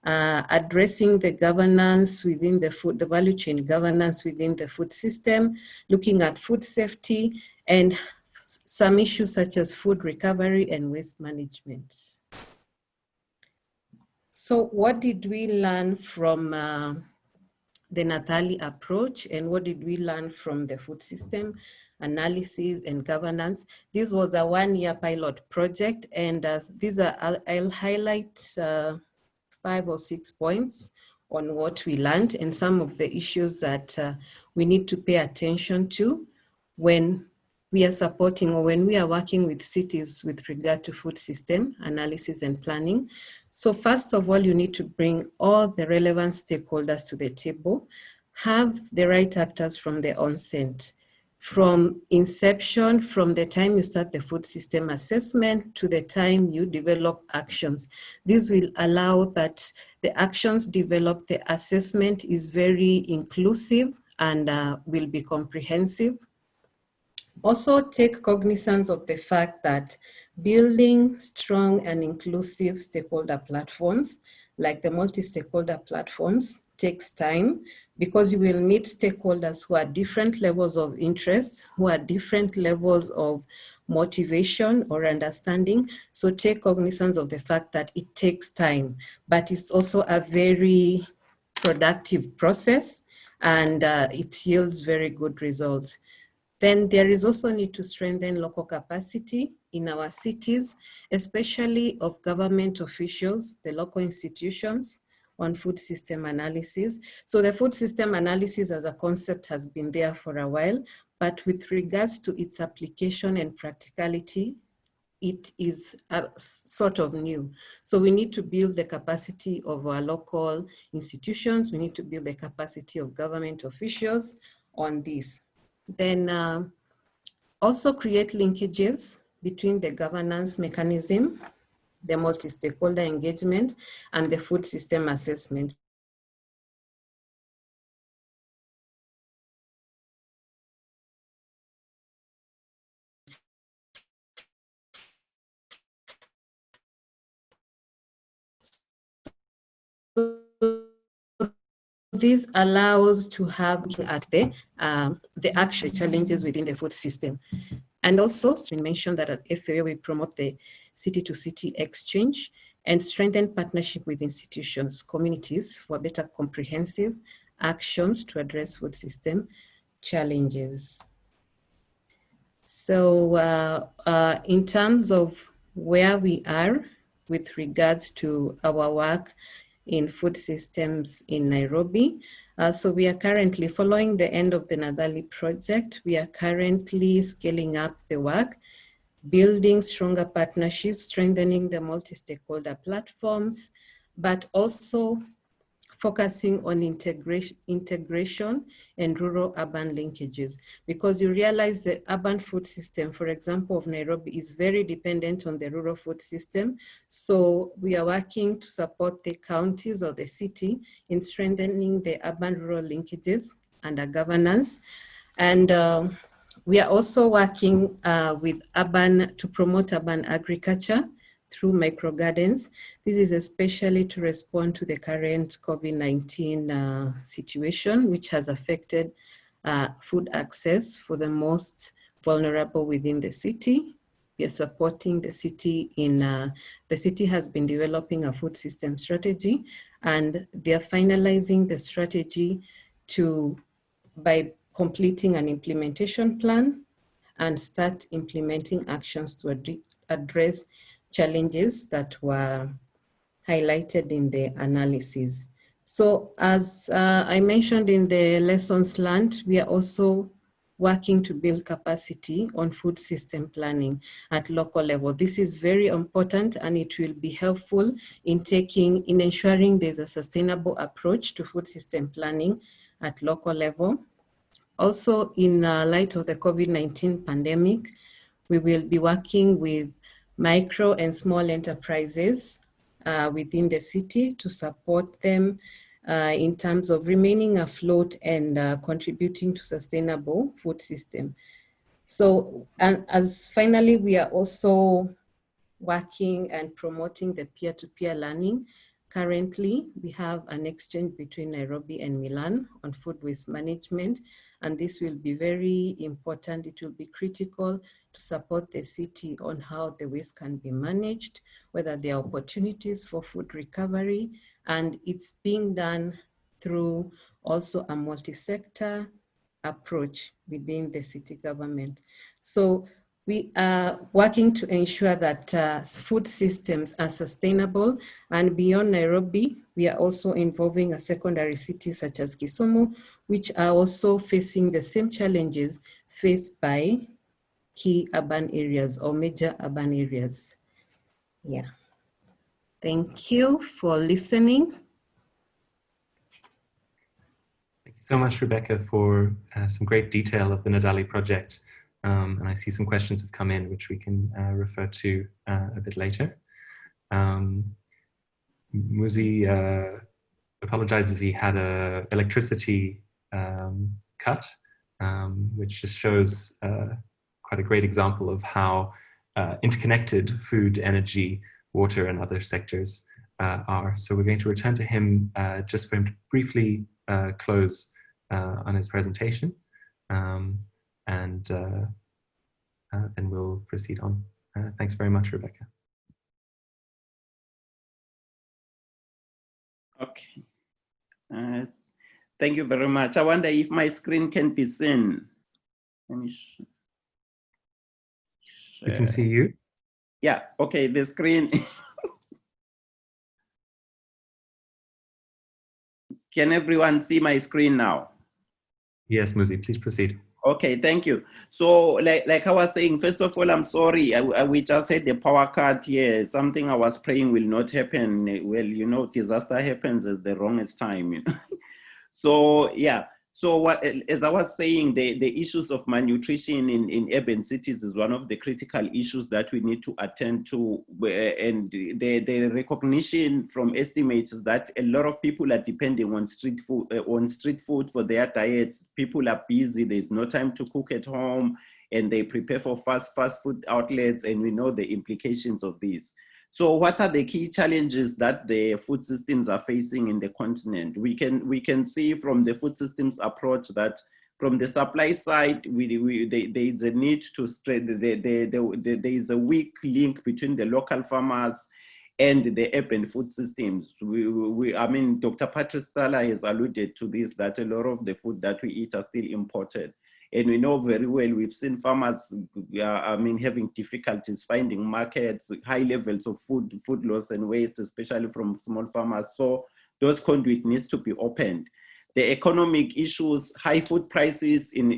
addressing the governance within the food, the value chain governance within the food system, looking at food safety, and some issues such as food recovery and waste management. So what did we learn from the Nathali approach, and what did we learn from the food system analysis and governance? This was a one-year pilot project, and these are, I'll highlight 5 or 6 points on what we learned and some of the issues that we need to pay attention to when we are supporting or when we are working with cities with regard to food system analysis and planning. So first of all, you need to bring all the relevant stakeholders to the table, have the right actors from the onset. From inception, from the time you start the food system assessment to the time you develop actions. This will allow that the actions developed, the assessment is very inclusive and will be comprehensive. Also take cognizance of the fact that building strong and inclusive stakeholder platforms, like the multi-stakeholder platforms, takes time because you will meet stakeholders who are different levels of interest, who are different levels of motivation or understanding. So take cognizance of the fact that it takes time, but it's also a very productive process and it yields very good results. Then there is also need to strengthen local capacity in our cities, especially of government officials, the local institutions on food system analysis. So the food system analysis as a concept has been there for a while, but with regards to its application and practicality, it is sort of new. So we need to build the capacity of our local institutions. We need to build the capacity of government officials on this. Then also create linkages between the governance mechanism, the multi-stakeholder engagement, and the food system assessment. This allows to have at the actual challenges within the food system. And also to mention that at FAO we promote the city-to-city exchange and strengthen partnership with institutions, communities for better comprehensive actions to address food system challenges. So in terms of where we are with regards to our work in food systems in Nairobi. So we are currently following the end of the Nathali project. We are currently scaling up the work, building stronger partnerships, strengthening the multi-stakeholder platforms, but also focusing on integration and rural-urban linkages, because you realize the urban food system, for example, of Nairobi is very dependent on the rural food system. So we are working to support the counties or the city in strengthening the urban-rural linkages under governance. And we are also working with to promote urban agriculture through microgardens. This is especially to respond to the current COVID-19 situation, which has affected food access for the most vulnerable within the city. We are supporting the city in, the city has been developing a food system strategy, and they are finalizing the strategy by completing an implementation plan and start implementing actions to address challenges that were highlighted in the analysis. So as I mentioned in the lessons learned, we are also working to build capacity on food system planning at local level. This is very important, and it will be helpful in ensuring there's a sustainable approach to food system planning at local level. Also, in light of the COVID-19 pandemic, we will be working with micro and small enterprises within the city to support them in terms of remaining afloat and contributing to sustainable food system. So, and as finally, we are also working and promoting the peer-to-peer learning. Currently, we have an exchange between Nairobi and Milan on food waste management, and this will be very important. It will be critical to support the city on how the waste can be managed, whether there are opportunities for food recovery, and it's being done through also a multi-sector approach within the city government. So we are working to ensure that food systems are sustainable, and beyond Nairobi, we are also involving a secondary cities such as Kisumu, which are also facing the same challenges faced by key urban areas or major urban areas. Yeah. Thank you for listening. Thank you so much, Rebecca, for some great detail of the Nadali project. And I see some questions have come in, which we can refer to a bit later. Muzi apologizes he had an electricity cut, which just shows quite a great example of how interconnected food, energy, water, and other sectors are. So we're going to return to him just for him to briefly close on his presentation, and then we'll proceed on. Thanks very much, Rebecca. Okay. Thank you very much. I wonder if my screen can be seen. Let me share. We can see you. Yeah, okay, the screen. Can everyone see my screen now? Yes, Muzi, please proceed. Okay, thank you. So like I was saying, first of all, I'm sorry. We just had the power cut here. Something I was praying will not happen. Well, you know, disaster happens at the wrongest time. You know? So yeah. So what, as I was saying, the issues of malnutrition in urban cities is one of the critical issues that we need to attend to. And the recognition from estimates is that a lot of people are depending on street food for their diets. People are busy. There's no time to cook at home, and they prepare for fast food outlets. And we know the implications of this. So what are the key challenges that the food systems are facing in the continent? We can see from the food systems approach that from the supply side, there is a need to strengthen, there is a weak link between the local farmers and the urban food systems. I mean, Dr. Patrice Thaler has alluded to this, that a lot of the food that we eat are still imported. And we know very well, we've seen farmers, having difficulties finding markets, high levels of food loss and waste, especially from small farmers. So those conduits needs to be opened. The economic issues, high food prices in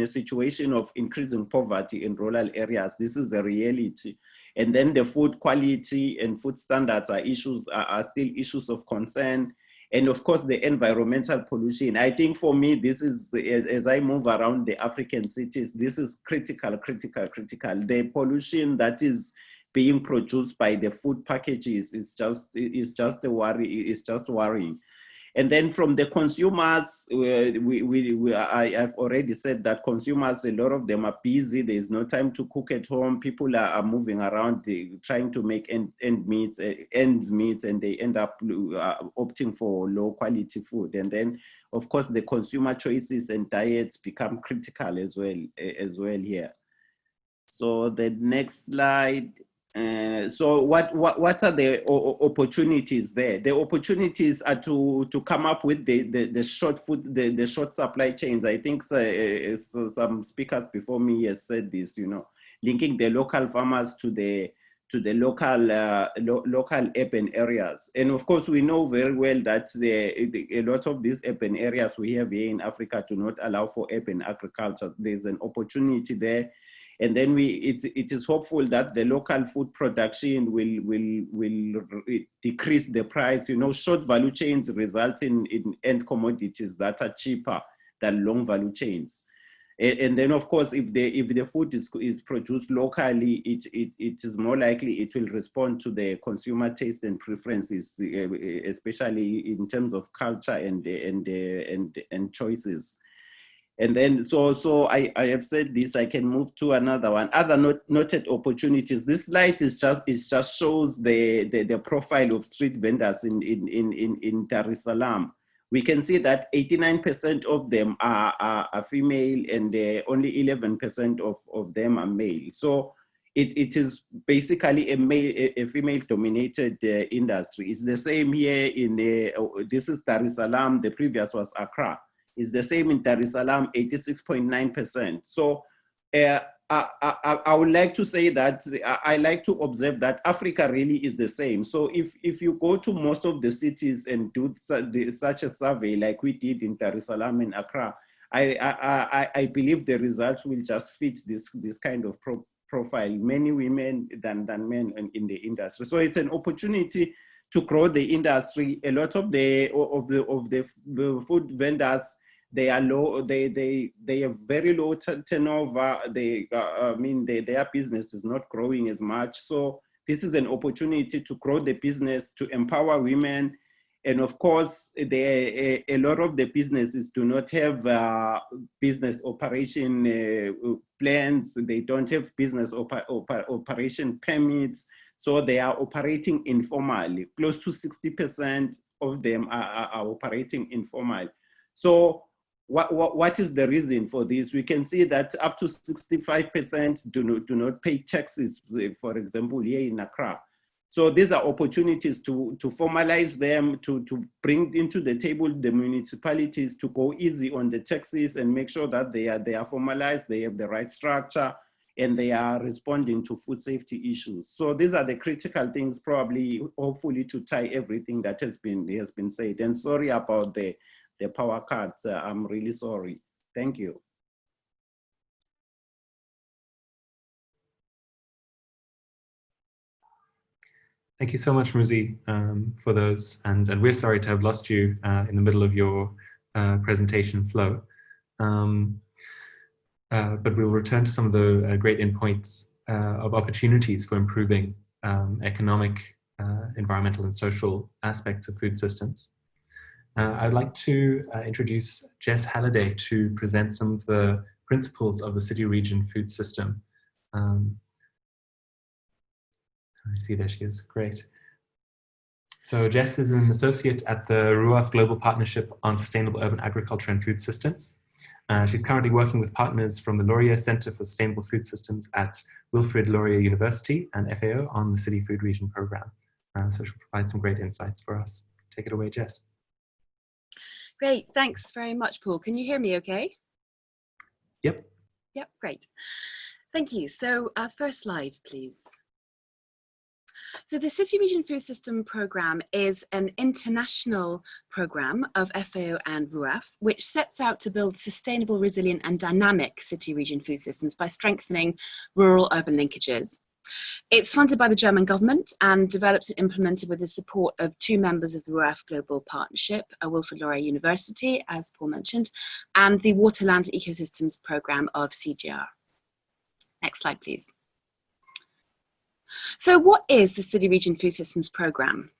a situation of increasing poverty in rural areas. This is a reality. And then the food quality and food standards are still issues of concern. And of course, the environmental pollution. I think for me, this is, as I move around the African cities, this is critical. The pollution that is being produced by the food packages is just a worry. It's just worrying. And then from the consumers, I've already said that consumers, a lot of them are busy. There's no time to cook at home. People are moving around, trying to make ends meet, and they end up opting for low quality food. And then, of course, the consumer choices and diets become critical as well here. So the next slide. So what are the opportunities there? The opportunities are to come up with the short supply chains. I think some speakers before me has said this, you know, linking the local farmers to the local urban areas. And of course, we know very well that a lot of these urban areas we have here in Africa do not allow for urban agriculture. There's an opportunity there. And then it is hopeful that the local food production will decrease the price. You know, short value chains result in end commodities that are cheaper than long value chains. And then, of course, if the food is produced locally, it is more likely it will respond to the consumer taste and preferences, especially in terms of culture and choices. And then, so I have said this, I can move to another one. Other noted opportunities. This slide is just shows the profile of street vendors in Dar es Salaam. We can see that 89% of them are female, and only 11% of them are male. So it is basically a female-dominated industry. It's the same here in this is Dar es Salaam. The previous was Accra. It's the same in Dar es Salaam, 86.9%. So I would like to say that I like to observe that Africa really is the same. So if you go to most of the cities and do such a survey like we did in Dar es Salaam and Accra, I believe the results will just fit this kind of profile, many women than men in the industry. So it's an opportunity to grow the industry. A lot of the food vendors, they are low. They have very low turnover. Their business is not growing as much. So this is an opportunity to grow the business, to empower women, and of course, a lot of the businesses do not have business operation plans. They don't have business operation permits. So they are operating informally. Close to 60% of them are operating informally. So what is the reason for this? We can see that up to 65% do not pay taxes, for example, here in Accra. So these are opportunities to formalize them, to bring into the table the municipalities to go easy on the taxes and make sure that they are formalized, they have the right structure, and they are responding to food safety issues. So these are the critical things, probably, hopefully, to tie everything that has been said. And sorry about the power cuts. I'm really sorry. Thank you. Thank you so much, Muzi, for those. And we're sorry to have lost you in the middle of your presentation flow. But we'll return to some of the great endpoints of opportunities for improving economic, environmental, and social aspects of food systems. I'd like to introduce Jess Halliday to present some of the principles of the city region food system. I see there she is, great. So Jess is an associate at the RUAF Global Partnership on Sustainable Urban Agriculture and Food Systems. She's currently working with partners from the Laurier Center for Sustainable Food Systems at Wilfrid Laurier University and FAO on the City Food Region program. So she'll provide some great insights for us. Take it away, Jess. Great, thanks very much, Paul. Can you hear me okay? Yep. Yep, great. Thank you. So first slide, please. So the City Region Food System Programme is an international programme of FAO and RUAF, which sets out to build sustainable, resilient and dynamic city region food systems by strengthening rural-urban linkages. It's funded by the German government and developed and implemented with the support of two members of the RUAF Global Partnership, Wilfrid Laurier University, as Paul mentioned, and the Waterland Ecosystems Programme of CGR. Next slide, please. So what is the City Region Food Systems Programme?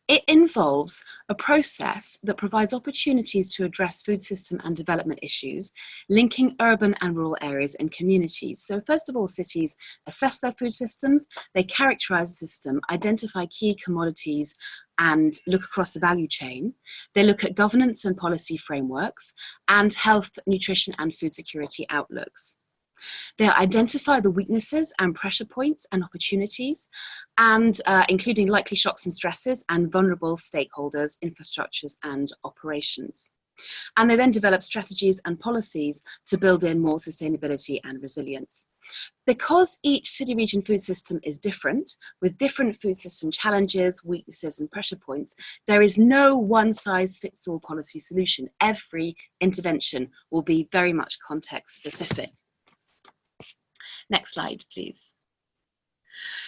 It involves a process that provides opportunities to address food system and development issues, linking urban and rural areas and communities. So first of all, cities assess their food systems, they characterize the system, identify key commodities, and look across the value chain. They look at governance and policy frameworks, and health, nutrition, and food security outlooks. They identify the weaknesses and pressure points and opportunities, and including likely shocks and stresses and vulnerable stakeholders, infrastructures and operations. And they then develop strategies and policies to build in more sustainability and resilience. Because each city region food system is different, with different food system challenges, weaknesses and pressure points, there is no one-size-fits-all policy solution. Every intervention will be very much context specific. Next slide, please.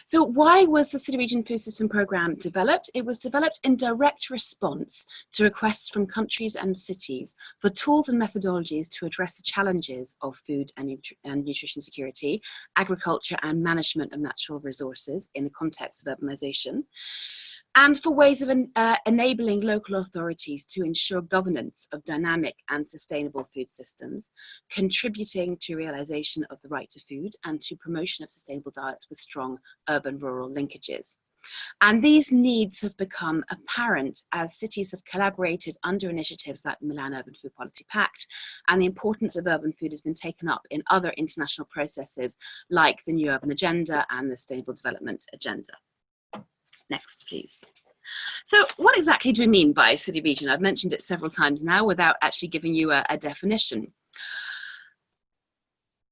So why was the City Region Food System Programme developed? It was developed in direct response to requests from countries and cities for tools and methodologies to address the challenges of food and nutrition security, agriculture and management of natural resources in the context of urbanisation. and for ways of enabling local authorities to ensure governance of dynamic and sustainable food systems, contributing to realization of the right to food and to promotion of sustainable diets with strong urban-rural linkages. And these needs have become apparent as cities have collaborated under initiatives like the Milan Urban Food Policy Pact, and the importance of urban food has been taken up in other international processes like the New Urban Agenda and the Sustainable Development Agenda. Next, please. So what exactly do we mean by city region? I've mentioned it several times now without actually giving you a definition.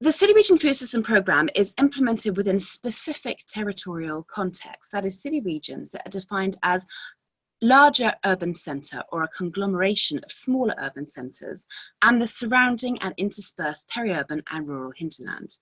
The City Region Food System Programme is implemented within specific territorial contexts, that is, city regions that are defined as larger urban centre or a conglomeration of smaller urban centres and the surrounding and interspersed peri-urban and rural hinterland.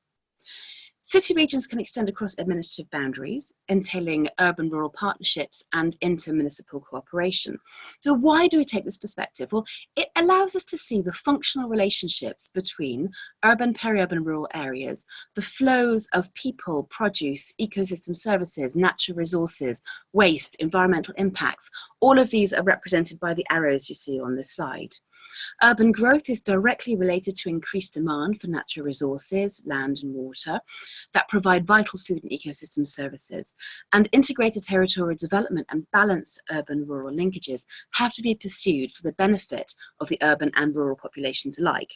City regions can extend across administrative boundaries, entailing urban-rural partnerships and inter-municipal cooperation. So why do we take this perspective? Well, it allows us to see the functional relationships between urban, peri-urban, rural areas, the flows of people, produce, ecosystem services, natural resources, waste, environmental impacts. All of these are represented by the arrows you see on this slide. Urban growth is directly related to increased demand for natural resources, land and water, that provide vital food and ecosystem services. And integrated territorial development and balanced urban-rural linkages have to be pursued for the benefit of the urban and rural populations alike.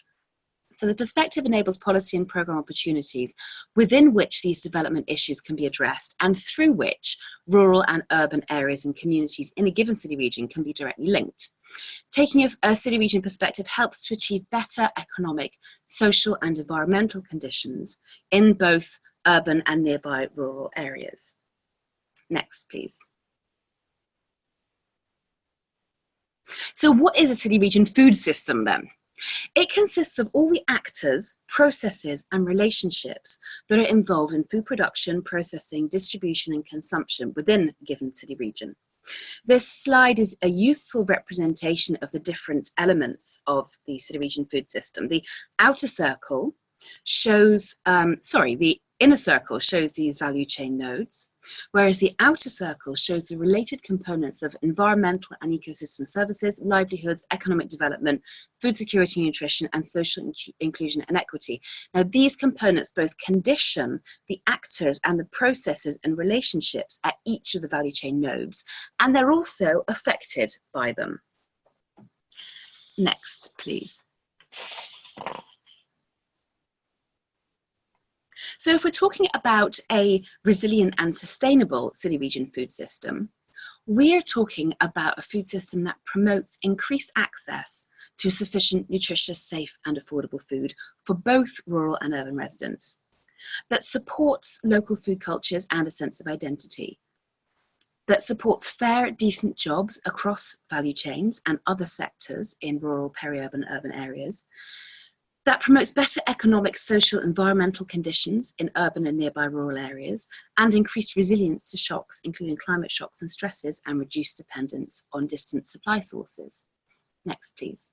So the perspective enables policy and programme opportunities within which these development issues can be addressed and through which rural and urban areas and communities in a given city region can be directly linked. Taking a city region perspective helps to achieve better economic, social and environmental conditions in both urban and nearby rural areas. Next, please. So what is a city region food system then? It consists of all the actors, processes and relationships that are involved in food production, processing, distribution and consumption within a given city region. This slide is a useful representation of the different elements of the city region food system. The outer circle shows, the inner circle shows these value chain nodes, whereas the outer circle shows the related components of environmental and ecosystem services, livelihoods, economic development, food security, nutrition, and social inclusion and equity. Now, these components both condition the actors and the processes and relationships at each of the value chain nodes, and they're also affected by them. Next, please. So if we're talking about a resilient and sustainable city region food system, we're talking about a food system that promotes increased access to sufficient, nutritious, safe and affordable food for both rural and urban residents, that supports local food cultures and a sense of identity, that supports fair, decent jobs across value chains and other sectors in rural, peri-urban, urban areas, that promotes better economic, social, environmental conditions in urban and nearby rural areas, and increased resilience to shocks, including climate shocks and stresses, and reduced dependence on distant supply sources. Next, please.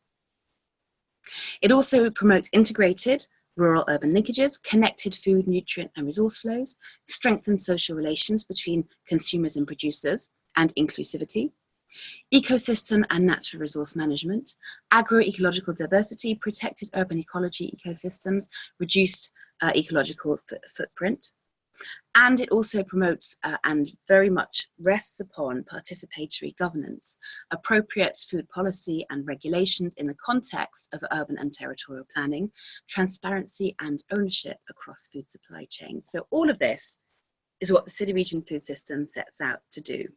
It also promotes integrated rural-urban linkages, connected food, nutrient and resource flows, strengthens social relations between consumers and producers, and inclusivity, ecosystem and natural resource management, agroecological diversity, protected urban ecology ecosystems, reduced ecological footprint. And it also promotes and very much rests upon participatory governance, appropriate food policy and regulations in the context of urban and territorial planning, transparency and ownership across food supply chains. So all of this is what the city region food system sets out to do.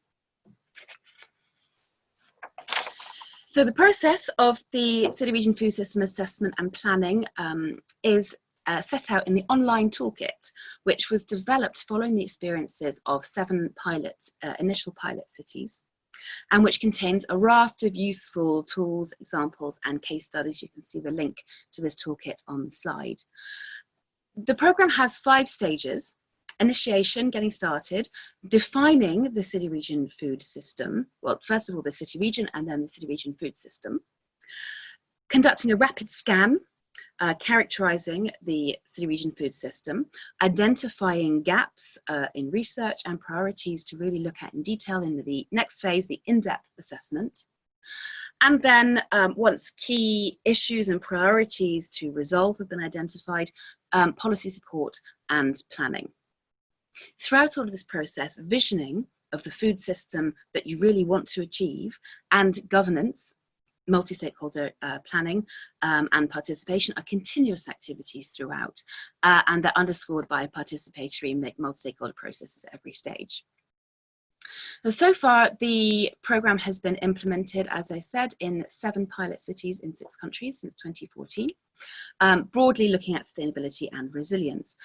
So the process of the City Region Food System Assessment and Planning is set out in the online toolkit, which was developed following the experiences of 7 initial pilot cities, and which contains a raft of useful tools, examples, and case studies. You can see the link to this toolkit on the slide. The programme has 5 stages. Initiation, getting started, defining the city region food system, well, first of all, the city region and then the city region food system, conducting a rapid scan characterizing the city region food system, identifying gaps in research and priorities to really look at in detail in the next phase, the in-depth assessment. And then once key issues and priorities to resolve have been identified, policy support and planning. Throughout all of this process, visioning of the food system that you really want to achieve and governance, multi-stakeholder planning and participation are continuous activities throughout, and they're underscored by participatory multi-stakeholder processes at every stage. So far, the program has been implemented, as I said, in 7 pilot cities in 6 countries since 2014, broadly looking at sustainability and resilience.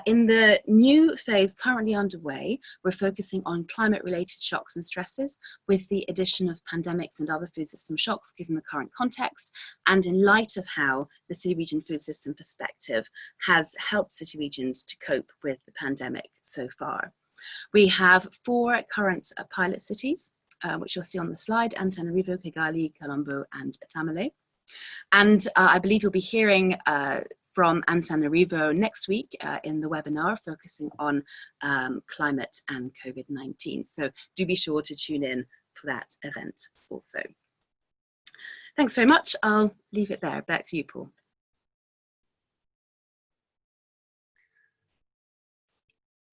In the new phase currently underway, we're focusing on climate-related shocks and stresses with the addition of pandemics and other food system shocks given the current context, and in light of how the city region food system perspective has helped city regions to cope with the pandemic so far. We have 4 current pilot cities, which you'll see on the slide: Antananarivo, Kigali, Colombo, and Tamale. And I believe you'll be hearing from Antananarivo next week in the webinar focusing on climate and COVID-19. So do be sure to tune in for that event also. Thanks very much. I'll leave it there. Back to you, Paul.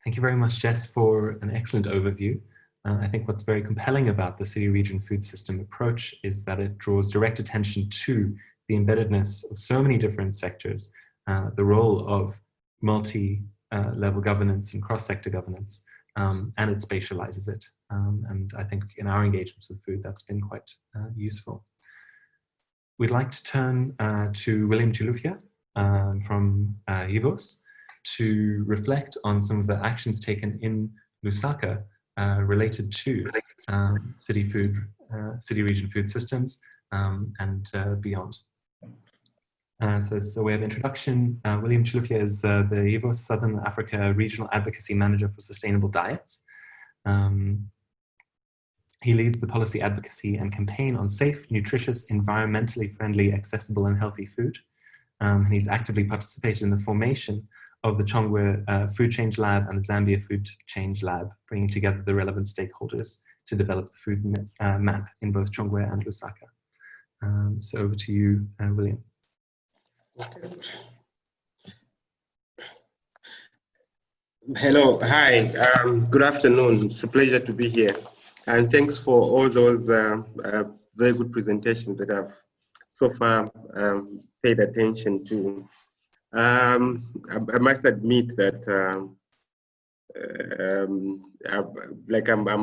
Thank you very much, Jess, for an excellent overview. I think what's very compelling about the city region food system approach is that it draws direct attention to the embeddedness of so many different sectors, the role of multi-level governance and cross-sector governance, and it spatializes it. And I think in our engagements with food, that's been quite useful. We'd like to turn to William Chilufya from IVOS to reflect on some of the actions taken in Lusaka related to city region food systems and beyond. So as a way of introduction, William Chilufya is the IVOS Southern Africa Regional Advocacy Manager for Sustainable Diets. He leads the policy advocacy and campaign on safe, nutritious, environmentally friendly, accessible and healthy food. And he's actively participated in the formation of the Chongwe Food Change Lab and the Zambia Food Change Lab, bringing together the relevant stakeholders to develop the food map in both Chongwe and Lusaka. So over to you, William. Hello, hi, good afternoon. It's a pleasure to be here. And thanks for all those very good presentations that I've so far paid attention to. I must admit that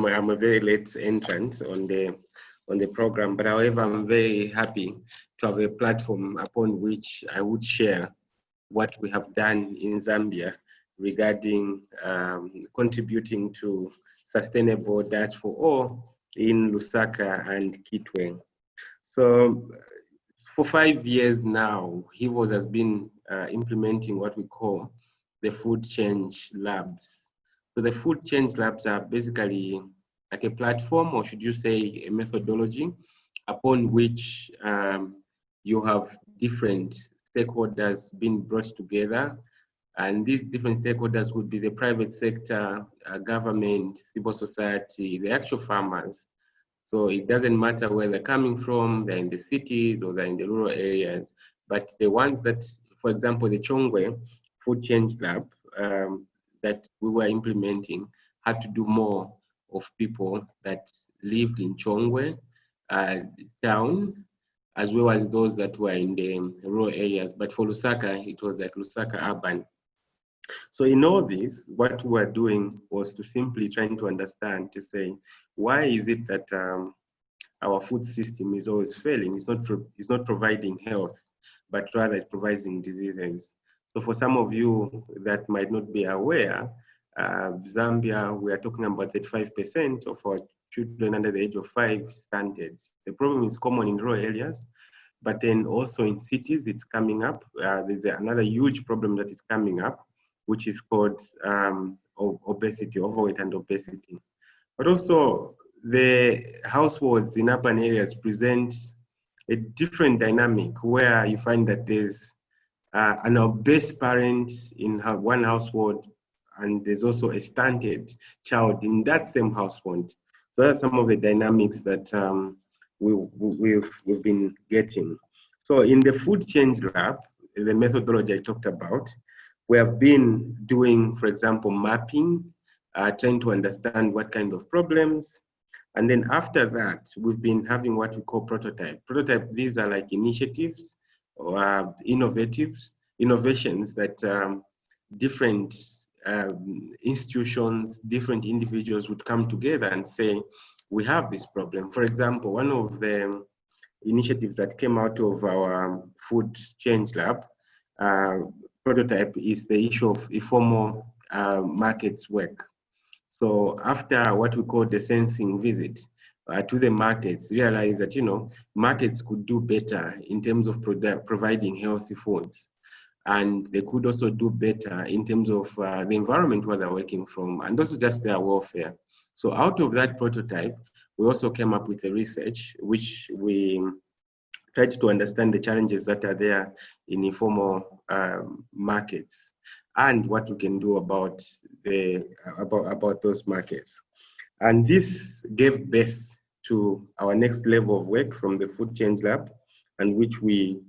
I'm a very late entrant on the program, but however, I'm very happy to have a platform upon which I would share what we have done in Zambia regarding contributing to sustainable diets for all in Lusaka and Kitwe. So for 5 years now, IVOS has been implementing what we call the food change labs. So the food change labs are basically like a platform, or should you say a methodology, upon which you have different stakeholders being brought together. And these different stakeholders would be the private sector, government, civil society, the actual farmers. So it doesn't matter where they're coming from, they're in the cities or they're in the rural areas, but the ones that, for example, the Chongwe Food Change Lab that we were implementing had to do more of people that lived in Chongwe town, as well as those that were in the rural areas. But for Lusaka, it was like Lusaka urban. So in all this, what we were doing was to simply trying to understand, to say, why is it that our food system is always failing? It's not providing health, but rather it's providing diseases. So for some of you that might not be aware, Zambia, we are talking about 35% of our children under the age of 5 stunted. The problem is common in rural areas, but then also in cities, it's coming up. There's another huge problem that is coming up, which is called obesity, overweight and obesity. But also the households in urban areas present a different dynamic where you find that there's an obese parent in one household, and there's also a stunted child in that same household. So that's some of the dynamics that we've been getting. So in the food change lab, the methodology I talked about, we have been doing, for example, mapping, trying to understand what kind of problems. And then after that, we've been having what we call prototype. Prototype, these are like initiatives or innovations that different institutions, different individuals would come together and say, we have this problem. For example, one of the initiatives that came out of our food change lab prototype is the issue of informal markets work. So after what we call the sensing visit to the markets, realize that, you know, markets could do better in terms of providing healthy foods. And they could also do better in terms of the environment where they're working from, and also just their welfare. So out of that prototype, we also came up with a research, which we tried to understand the challenges that are there in informal markets and what we can do about those markets. And this gave birth to our next level of work from the Food Change Lab, and which we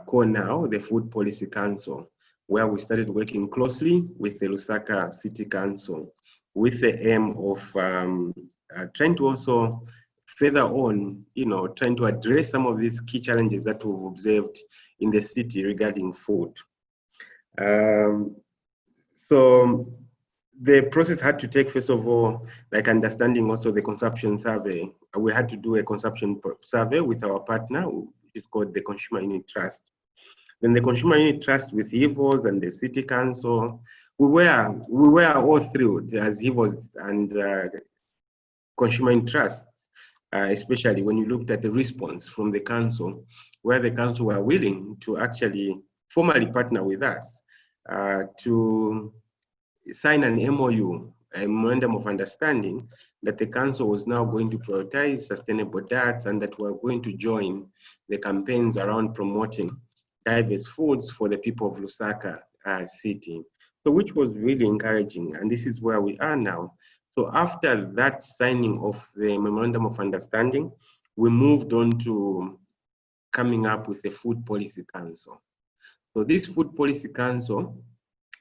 call now the Food Policy Council, where we started working closely with the Lusaka City Council with the aim of trying to also further on, you know, trying to address some of these key challenges that we've observed in the city regarding food. So the process had to take, first of all, like understanding also the consumption survey. We had to do a consumption survey with our partner, which is called the Consumer Unit Trust. Then the Consumer Unit Trust with HIVOS and the City Council, we were all thrilled as HIVOS and Consumer Unit Trust, especially when you looked at the response from the council, where the council were willing to actually formally partner with us to sign an MOU, a memorandum of understanding, that the council was now going to prioritize sustainable diets and that we're going to join the campaigns around promoting diverse foods for the people of Lusaka city. So which was really encouraging, and this is where we are now. So after that signing of the memorandum of understanding, we moved on to coming up with the Food Policy Council. So this Food Policy Council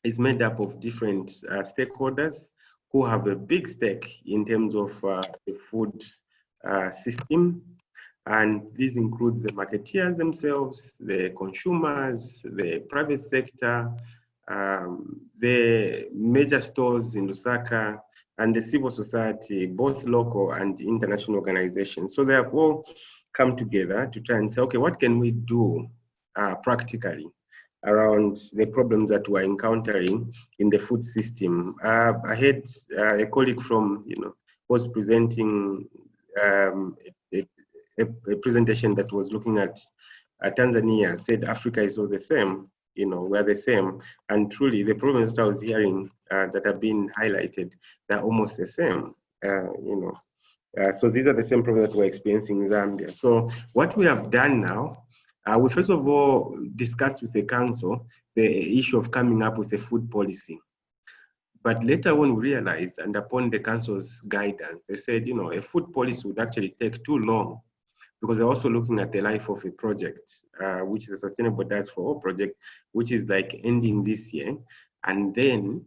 is made up of different stakeholders who have a big stake in terms of the food system. And this includes the marketeers themselves, the consumers, the private sector, the major stores in Lusaka, and the civil society, both local and international organizations. So they have all come together to try and say, okay, what can we do practically around the problems that we're encountering in the food system? I had a colleague from, was presenting a presentation that was looking at Tanzania, said Africa is all the same, we're the same. And truly, the problems that I was hearing that have been highlighted, they're almost the same, So these are the same problems that we're experiencing in Zambia. So what we have done now, we first of all discussed with the council the issue of coming up with a food policy. But later on we realized, and upon the council's guidance, they said, a food policy would actually take too long, because they're also looking at the life of a project, which is a Sustainable Diets for All project, which is like ending this year. And then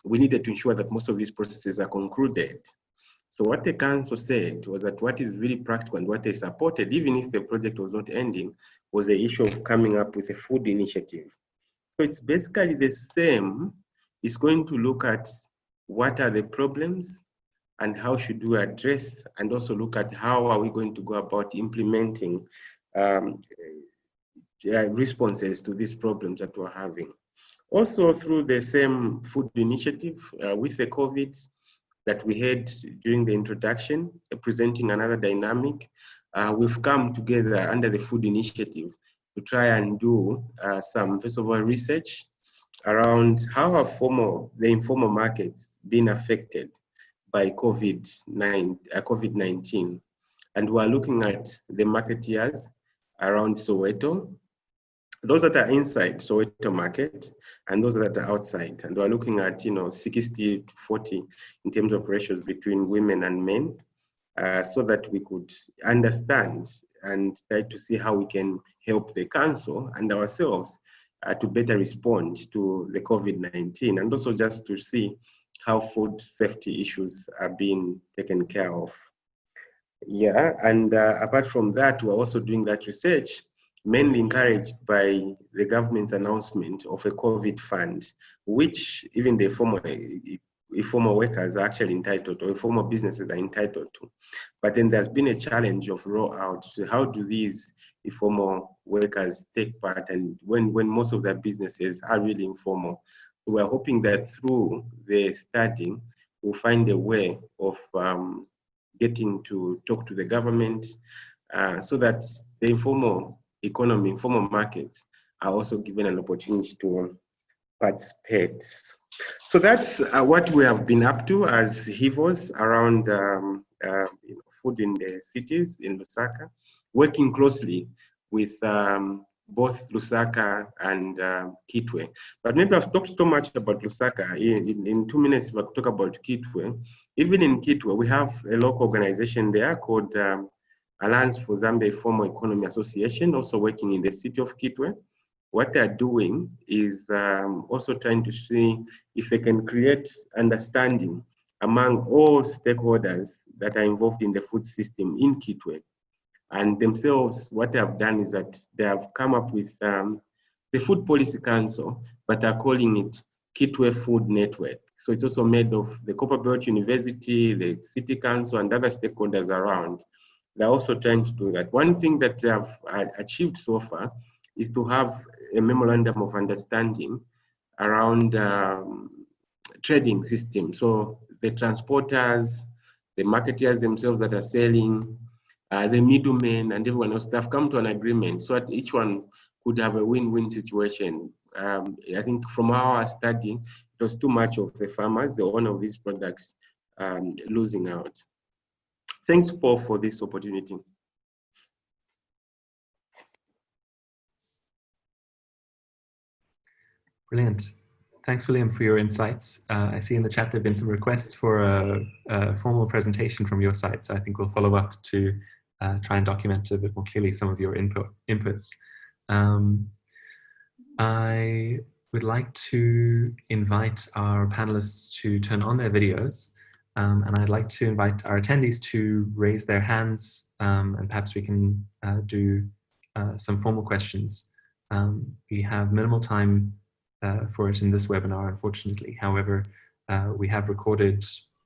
we needed to ensure that most of these processes are concluded. So what the council said was that what is really practical and what they supported, even if the project was not ending, was the issue of coming up with a food initiative. So it's basically the same. It's going to look at what are the problems and how should we address, and also look at how are we going to go about implementing responses to these problems that we're having. Also through the same food initiative with the COVID that we had during the introduction, presenting another dynamic, we've come together under the food initiative to try and do some, first of all, research around how are the informal markets being affected by COVID-19. And we're looking at the marketeers around Soweto, those that are inside Soweto market and those that are outside. And we're looking at 60-40 in terms of ratios between women and men, so that we could understand and try to see how we can help the council and ourselves to better respond to the COVID-19, and also just to see how food safety issues are being taken care of. Yeah, and apart from that, we're also doing that research, mainly encouraged by the government's announcement of a COVID fund, which even the informal workers are actually entitled to, or informal businesses are entitled to. But then there's been a challenge of rollout. So how do these informal workers take part, and when most of their businesses are really informal? So we're hoping that through the study, we'll find a way of getting to talk to the government so that the informal economy, informal markets are also given an opportunity to participate. So that's what we have been up to as HIVOS around food in the cities in Lusaka, working closely with both Lusaka and Kitwe. But maybe I've talked so much about Lusaka. In 2 minutes, we'll talk about Kitwe. Even in Kitwe, we have a local organization there called Alliance for Zambia Informal Economy Association, also working in the city of Kitwe. What they're doing is also trying to see if they can create understanding among all stakeholders that are involved in the food system in Kitwe. And themselves, what they have done is that they have come up with the Food Policy Council, but they're calling it Kitwe Food Network. So it's also made of the Copperbelt University, the City Council, and other stakeholders around. They're also trying to do that. One thing that they have achieved so far is to have a memorandum of understanding around trading system. So the transporters, the marketers themselves that are selling, the middlemen and everyone else, they've come to an agreement so that each one could have a win-win situation. I think from our study, it was too much of the farmers, the owner of these products, losing out. Thanks, Paul, for this opportunity. Brilliant. Thanks, William, for your insights. I see in the chat there have been some requests for a formal presentation from your side, so I think we'll follow up to try and document a bit more clearly some of your inputs. I would like to invite our panelists to turn on their videos, and I'd like to invite our attendees to raise their hands, and perhaps we can do some formal questions. We have minimal time for it in this webinar, unfortunately. However, we have recorded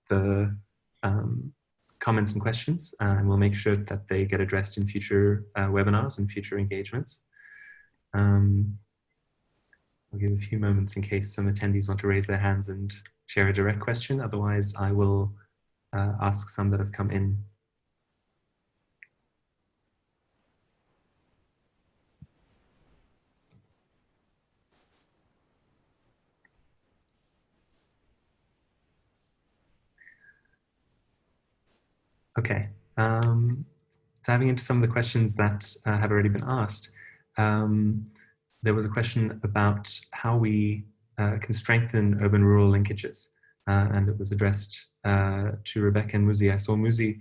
the comments and questions, and we'll make sure that they get addressed in future webinars and future engagements. I'll give a few moments in case some attendees want to raise their hands and share a direct question. Otherwise, I will ask some that have come in. Okay, diving into some of the questions that have already been asked. There was a question about how we can strengthen urban-rural linkages, and it was addressed to Rebecca and Muzi. I saw Muzi,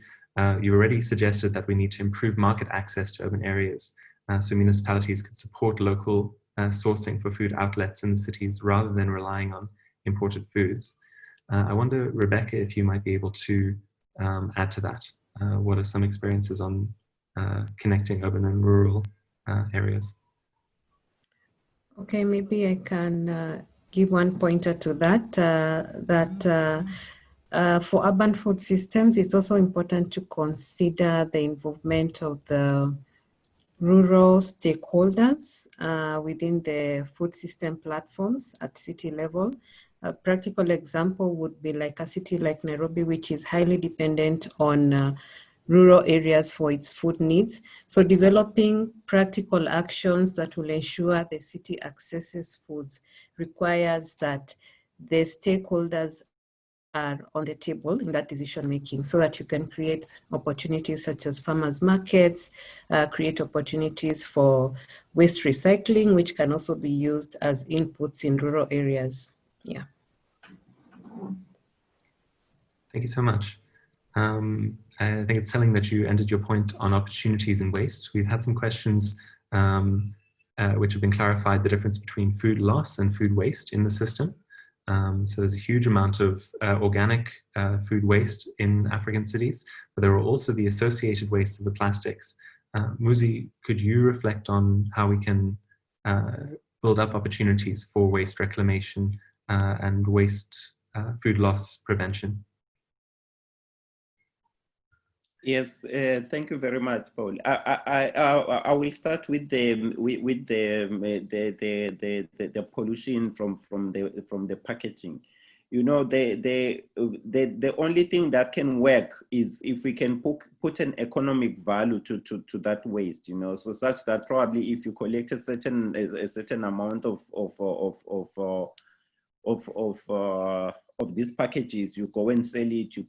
you already suggested that we need to improve market access to urban areas, so municipalities could support local sourcing for food outlets in the cities rather than relying on imported foods. I wonder, Rebecca, if you might be able to add to that. What are some experiences on connecting urban and rural areas? Okay, maybe I can give one pointer to that, for urban food systems, it's also important to consider the involvement of the rural stakeholders within the food system platforms at city level. A practical example would be like a city like Nairobi, which is highly dependent on rural areas for its food needs. So developing practical actions that will ensure the city accesses foods requires that the stakeholders are on the table in that decision making, so that you can create opportunities such as farmers markets, create opportunities for waste recycling, which can also be used as inputs in rural areas. Yeah. Thank you so much. I think it's telling that you ended your point on opportunities in waste. We've had some questions which have been clarified, the difference between food loss and food waste in the system. So there's a huge amount of organic food waste in African cities, but there are also the associated wastes of the plastics. Muzi, could you reflect on how we can build up opportunities for waste reclamation and waste food loss prevention? Yes, thank you very much, Paul. I will start with the pollution from the packaging. You know, the only thing that can work is if we can put an economic value to that waste. You know, so such that probably if you collect a certain amount of these packages, you go and sell it, you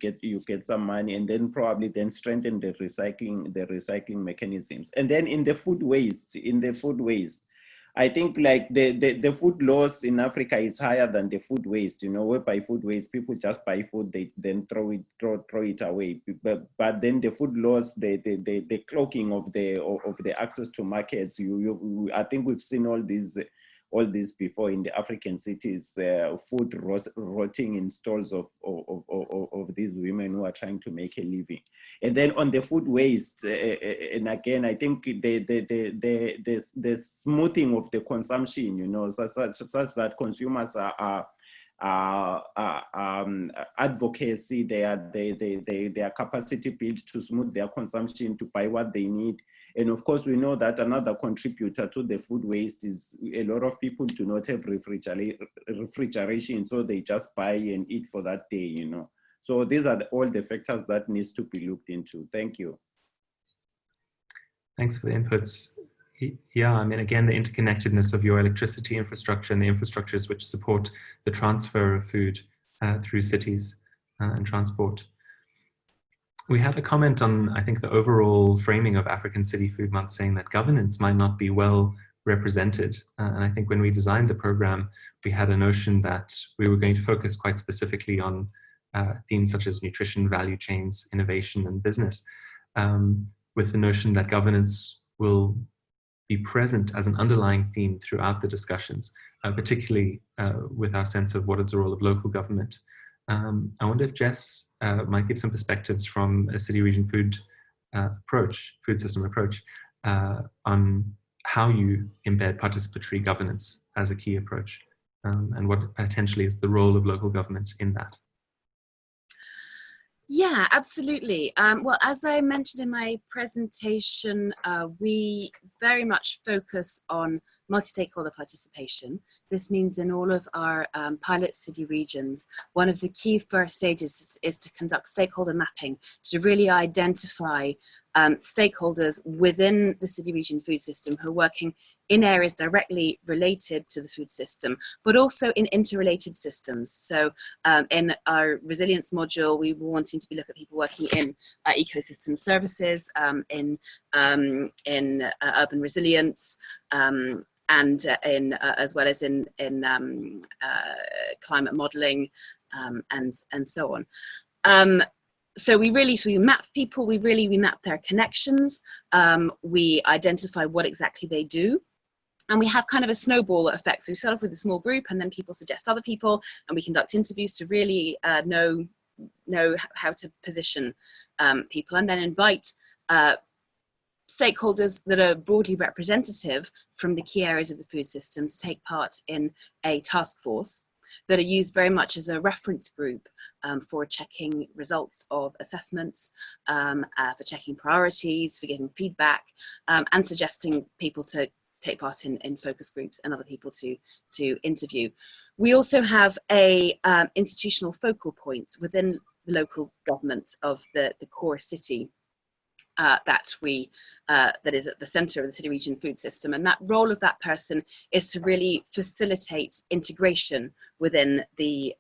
get some money, and then probably then strengthen the recycling mechanisms. And then in the food waste, I think like the food loss in Africa is higher than the food waste. You know, whereby food waste, people just buy food, they then throw it away. But then the food loss, the cloaking of the access to markets. I think we've seen all this before in the African cities, food rotting in stalls of these women who are trying to make a living. And then on the food waste, and again, I think the smoothing of the consumption, you know, such that consumers are advocacy, their capacity built to smooth their consumption, to buy what they need. And of course, we know that another contributor to the food waste is a lot of people do not have refrigeration, so they just buy and eat for that day, you know. So these are all the factors that needs to be looked into. Thank you. Thanks for the inputs. Yeah, I mean, again, the interconnectedness of your electricity infrastructure and the infrastructures which support the transfer of food through cities and transport. We had a comment on, I think, the overall framing of African City Food Month, saying that governance might not be well represented. And I think when we designed the program, we had a notion that we were going to focus quite specifically on themes such as nutrition, value chains, innovation, and business, with the notion that governance will be present as an underlying theme throughout the discussions, particularly with our sense of what is the role of local government. I wonder if Jess might give some perspectives from a city region food system approach on how you embed participatory governance as a key approach, and what potentially is the role of local government in that. Yeah, absolutely. Well, as I mentioned in my presentation, we very much focus on multi-stakeholder participation. This means in all of our pilot city regions, one of the key first stages is to conduct stakeholder mapping to really identify stakeholders within the city region food system who are working in areas directly related to the food system, but also in interrelated systems. So in our resilience module, we were wanting to look at people working in ecosystem services, in urban resilience, and in as well as in climate modeling, and so on. So we map people, we map their connections, we identify what exactly they do, and we have kind of a snowball effect. So we start off with a small group, and then people suggest other people, and we conduct interviews to really know how to position people, and then invite stakeholders that are broadly representative from the key areas of the food system to take part in a task force that are used very much as a reference group for checking results of assessments, for checking priorities, for giving feedback, and suggesting people to take part in focus groups and other people to interview. We also have a institutional focal point within the local government of the core city that is at the center of the city region food system, and that role of that person is to really facilitate integration within the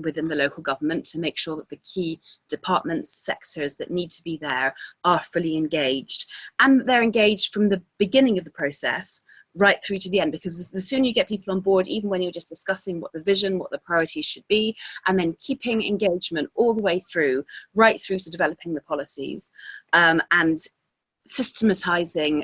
within the local government to make sure that the key departments, sectors that need to be there are fully engaged, and they're engaged from the beginning of the process right through to the end, because the sooner you get people on board, even when you're just discussing what the vision, what the priorities should be, and then keeping engagement all the way through, right through to developing the policies, and systematizing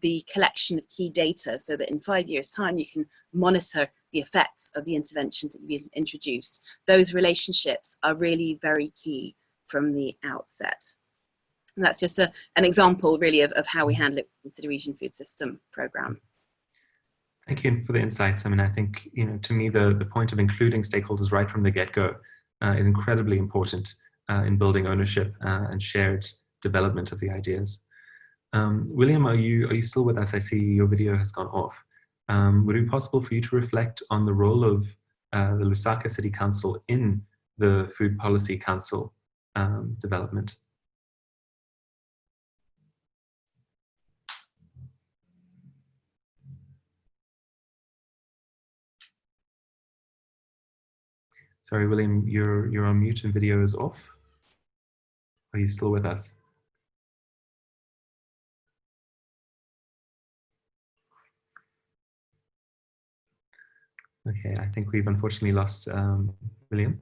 the collection of key data so that in 5 years' time you can monitor the effects of the interventions that you've introduced. Those relationships are really very key from the outset. And that's just an example really of how we handle it with the City Region Food System Programme. Thank you for the insights. I mean, I think, to me, the point of including stakeholders right from the get-go is incredibly important in building ownership and shared development of the ideas. William, are you still with us? I see your video has gone off. Would it be possible for you to reflect on the role of the Lusaka City Council in the Food Policy Council development? Sorry, William, you're on mute and video is off. Are you still with us? Okay, I think we've unfortunately lost William.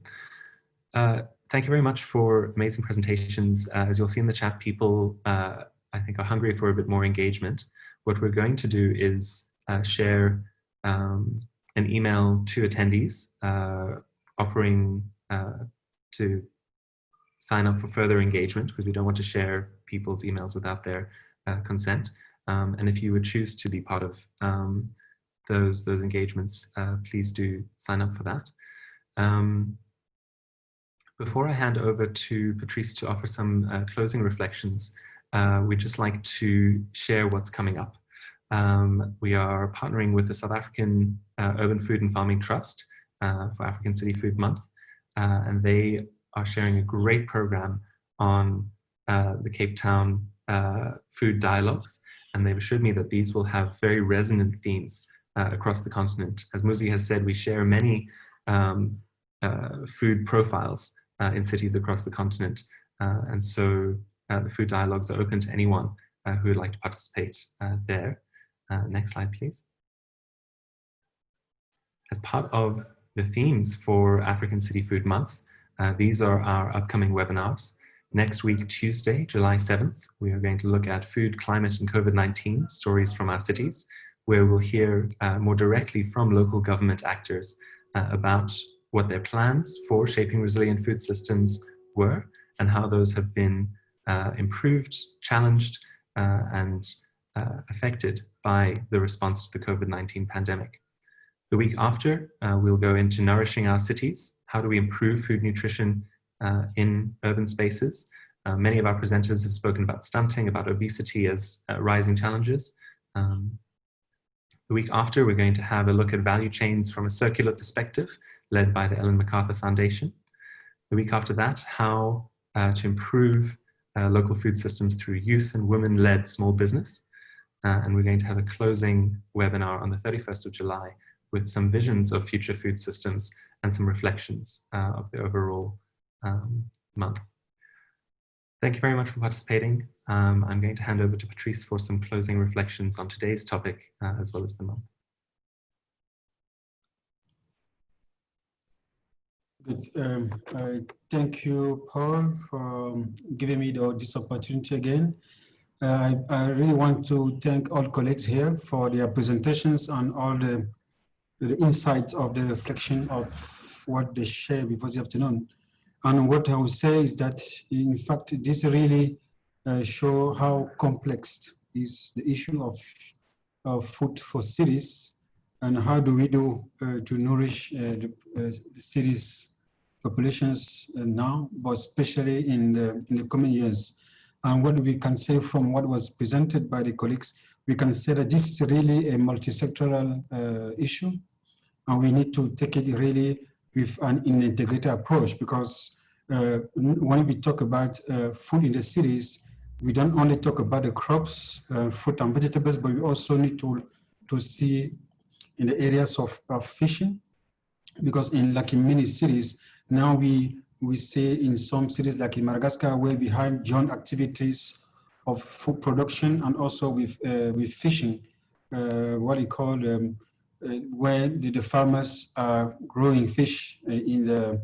Thank you very much for amazing presentations. As you'll see in the chat, people, I think, are hungry for a bit more engagement. What we're going to do is share an email to attendees offering to sign up for further engagement, because we don't want to share people's emails without their consent. And if you would choose to be part of those engagements, please do sign up for that. Before I hand over to Patrice to offer some closing reflections, we'd just like to share what's coming up. We are partnering with the South African Urban Food and Farming Trust for African City Food Month, and they are sharing a great program on the Cape Town food dialogues, and they've assured me that these will have very resonant themes across the continent. As Muzi has said, we share many food profiles in cities across the continent, and so the food dialogues are open to anyone who would like to participate there. Next slide, please. As part of the themes for African City Food Month, these are our upcoming webinars. Next week, Tuesday, July 7th, we are going to look at food, climate, and COVID-19 stories from our cities, where we'll hear more directly from local government actors about what their plans for shaping resilient food systems were and how those have been improved, challenged, and affected by the response to the COVID-19 pandemic. The week after, we'll go into nourishing our cities. How do we improve food nutrition in urban spaces? Many of our presenters have spoken about stunting, about obesity as rising challenges. The week after, we're going to have a look at value chains from a circular perspective, led by the Ellen MacArthur Foundation. The week after that, how to improve local food systems through youth and women-led small business. And we're going to have a closing webinar on the 31st of July with some visions of future food systems and some reflections of the overall month. Thank you very much for participating. I'm going to hand over to Patrice for some closing reflections on today's topic as well as the month. Good. Thank you, Paul, for giving me this opportunity again. I really want to thank all colleagues here for their presentations and all the insights of the reflection of what they shared before the afternoon. And what I would say is that, in fact, this really shows how complex is the issue of food for cities, and how do we do to nourish the cities' populations now, but especially in the coming years. And what we can say from what was presented by the colleagues, we can say that this is really a multi-sectoral issue, and we need to take it really with an integrated approach, because when we talk about food in the cities, we don't only talk about the crops, fruit and vegetables, but we also need to see in the areas of fishing, because in many cities, Now we see in some cities like in Madagascar where we have joint activities of food production and also with fishing, what you call where the farmers are growing fish in the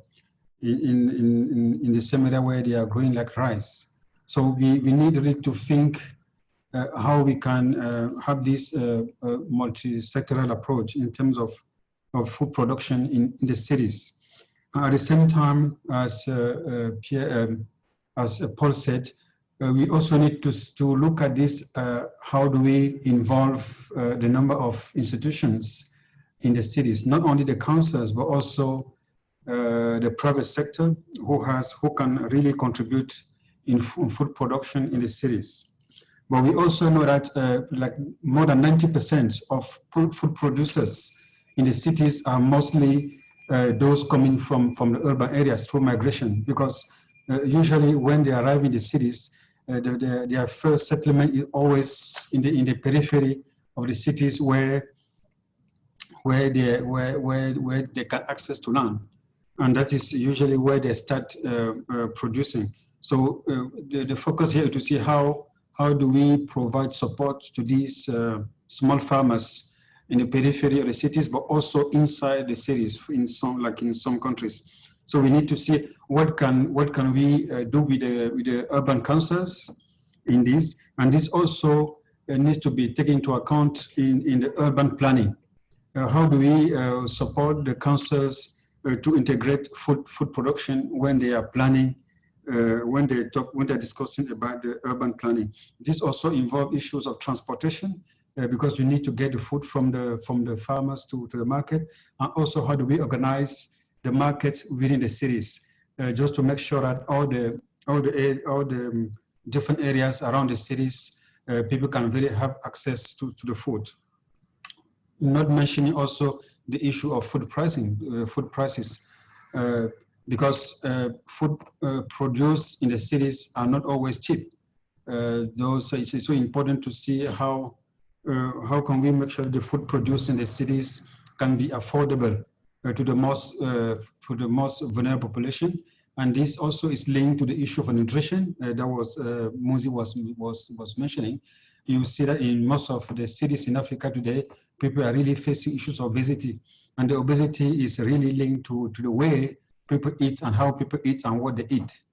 same area where they are growing like rice. So we need really to think how we can have this multi-sectoral approach in terms of food production in the cities. At the same time, as Paul said, we also need to look at this, how do we involve the number of institutions in the cities, not only the councils, but also the private sector who can really contribute in food production in the cities. But we also know that like more than 90% of food producers in the cities are mostly those coming from the urban areas through migration, because usually when they arrive in the cities, their first settlement is always in the periphery of the cities where they can access to land, and that is usually where they start producing. So the focus here is to see how do we provide support to these small farmers in the periphery of the cities, but also inside the cities in some countries. So we need to see what can we do with the urban councils in this, and this also needs to be taken into account in the urban planning. How do we support the councils to integrate food production when they are planning, when they're discussing about the urban planning? This also involves issues of transportation, because you need to get the food from the farmers to the market, and also how do we organize the markets within the cities, just to make sure that all the different areas around the cities, people can really have access to the food. Not mentioning also the issue of food prices, because food produced in the cities are not always cheap. So it's so important to see how can we make sure the food produced in the cities can be affordable to the most vulnerable population. And this also is linked to the issue of nutrition that was Muzi was mentioning. You see that in most of the cities in Africa today, people are really facing issues of obesity, and the obesity is really linked to the way people eat and how people eat and what they eat.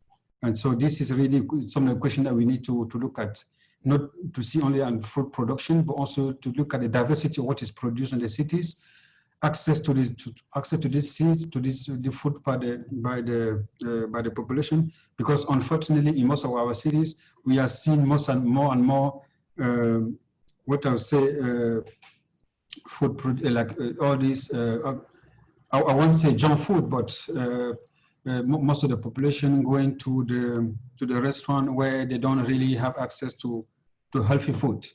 And so this is really some of the questions that we need to look at, not to see only on food production, but also to look at the diversity of what is produced in the cities, access to the food by the population, because unfortunately in most of our cities we are seeing more and more what I would say food all these I won't say junk food, but most of the population going to the restaurant where they don't really have access to healthy food.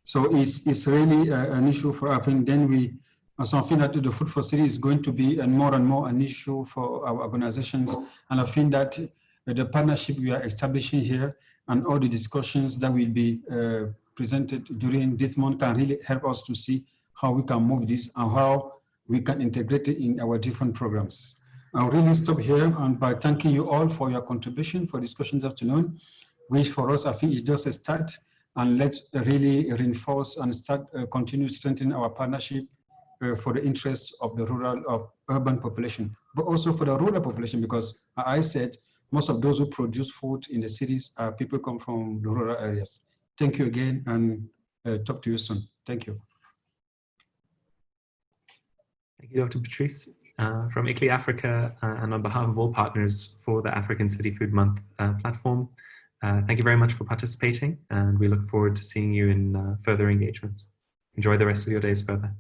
So it's really an issue for us, and then so I think that the food for city is going to be more and more an issue for our organizations, and I think that the partnership we are establishing here and all the discussions that will be presented during this month can really help us to see how we can move this and how we can integrate it in our different programs. I'll really stop here, and by thanking you all for your contribution for discussion this afternoon, which for us I think is just a start, and let's really reinforce and continue strengthening our partnership for the interests of the urban population, but also for the rural population, because I said most of those who produce food in the cities are people come from the rural areas. Thank you again, and talk to you soon. Thank you. Thank you, Dr. Patrice. From ICLEI Africa and on behalf of all partners for the African City Food Month platform, thank you very much for participating, and we look forward to seeing you in further engagements. Enjoy the rest of your days further.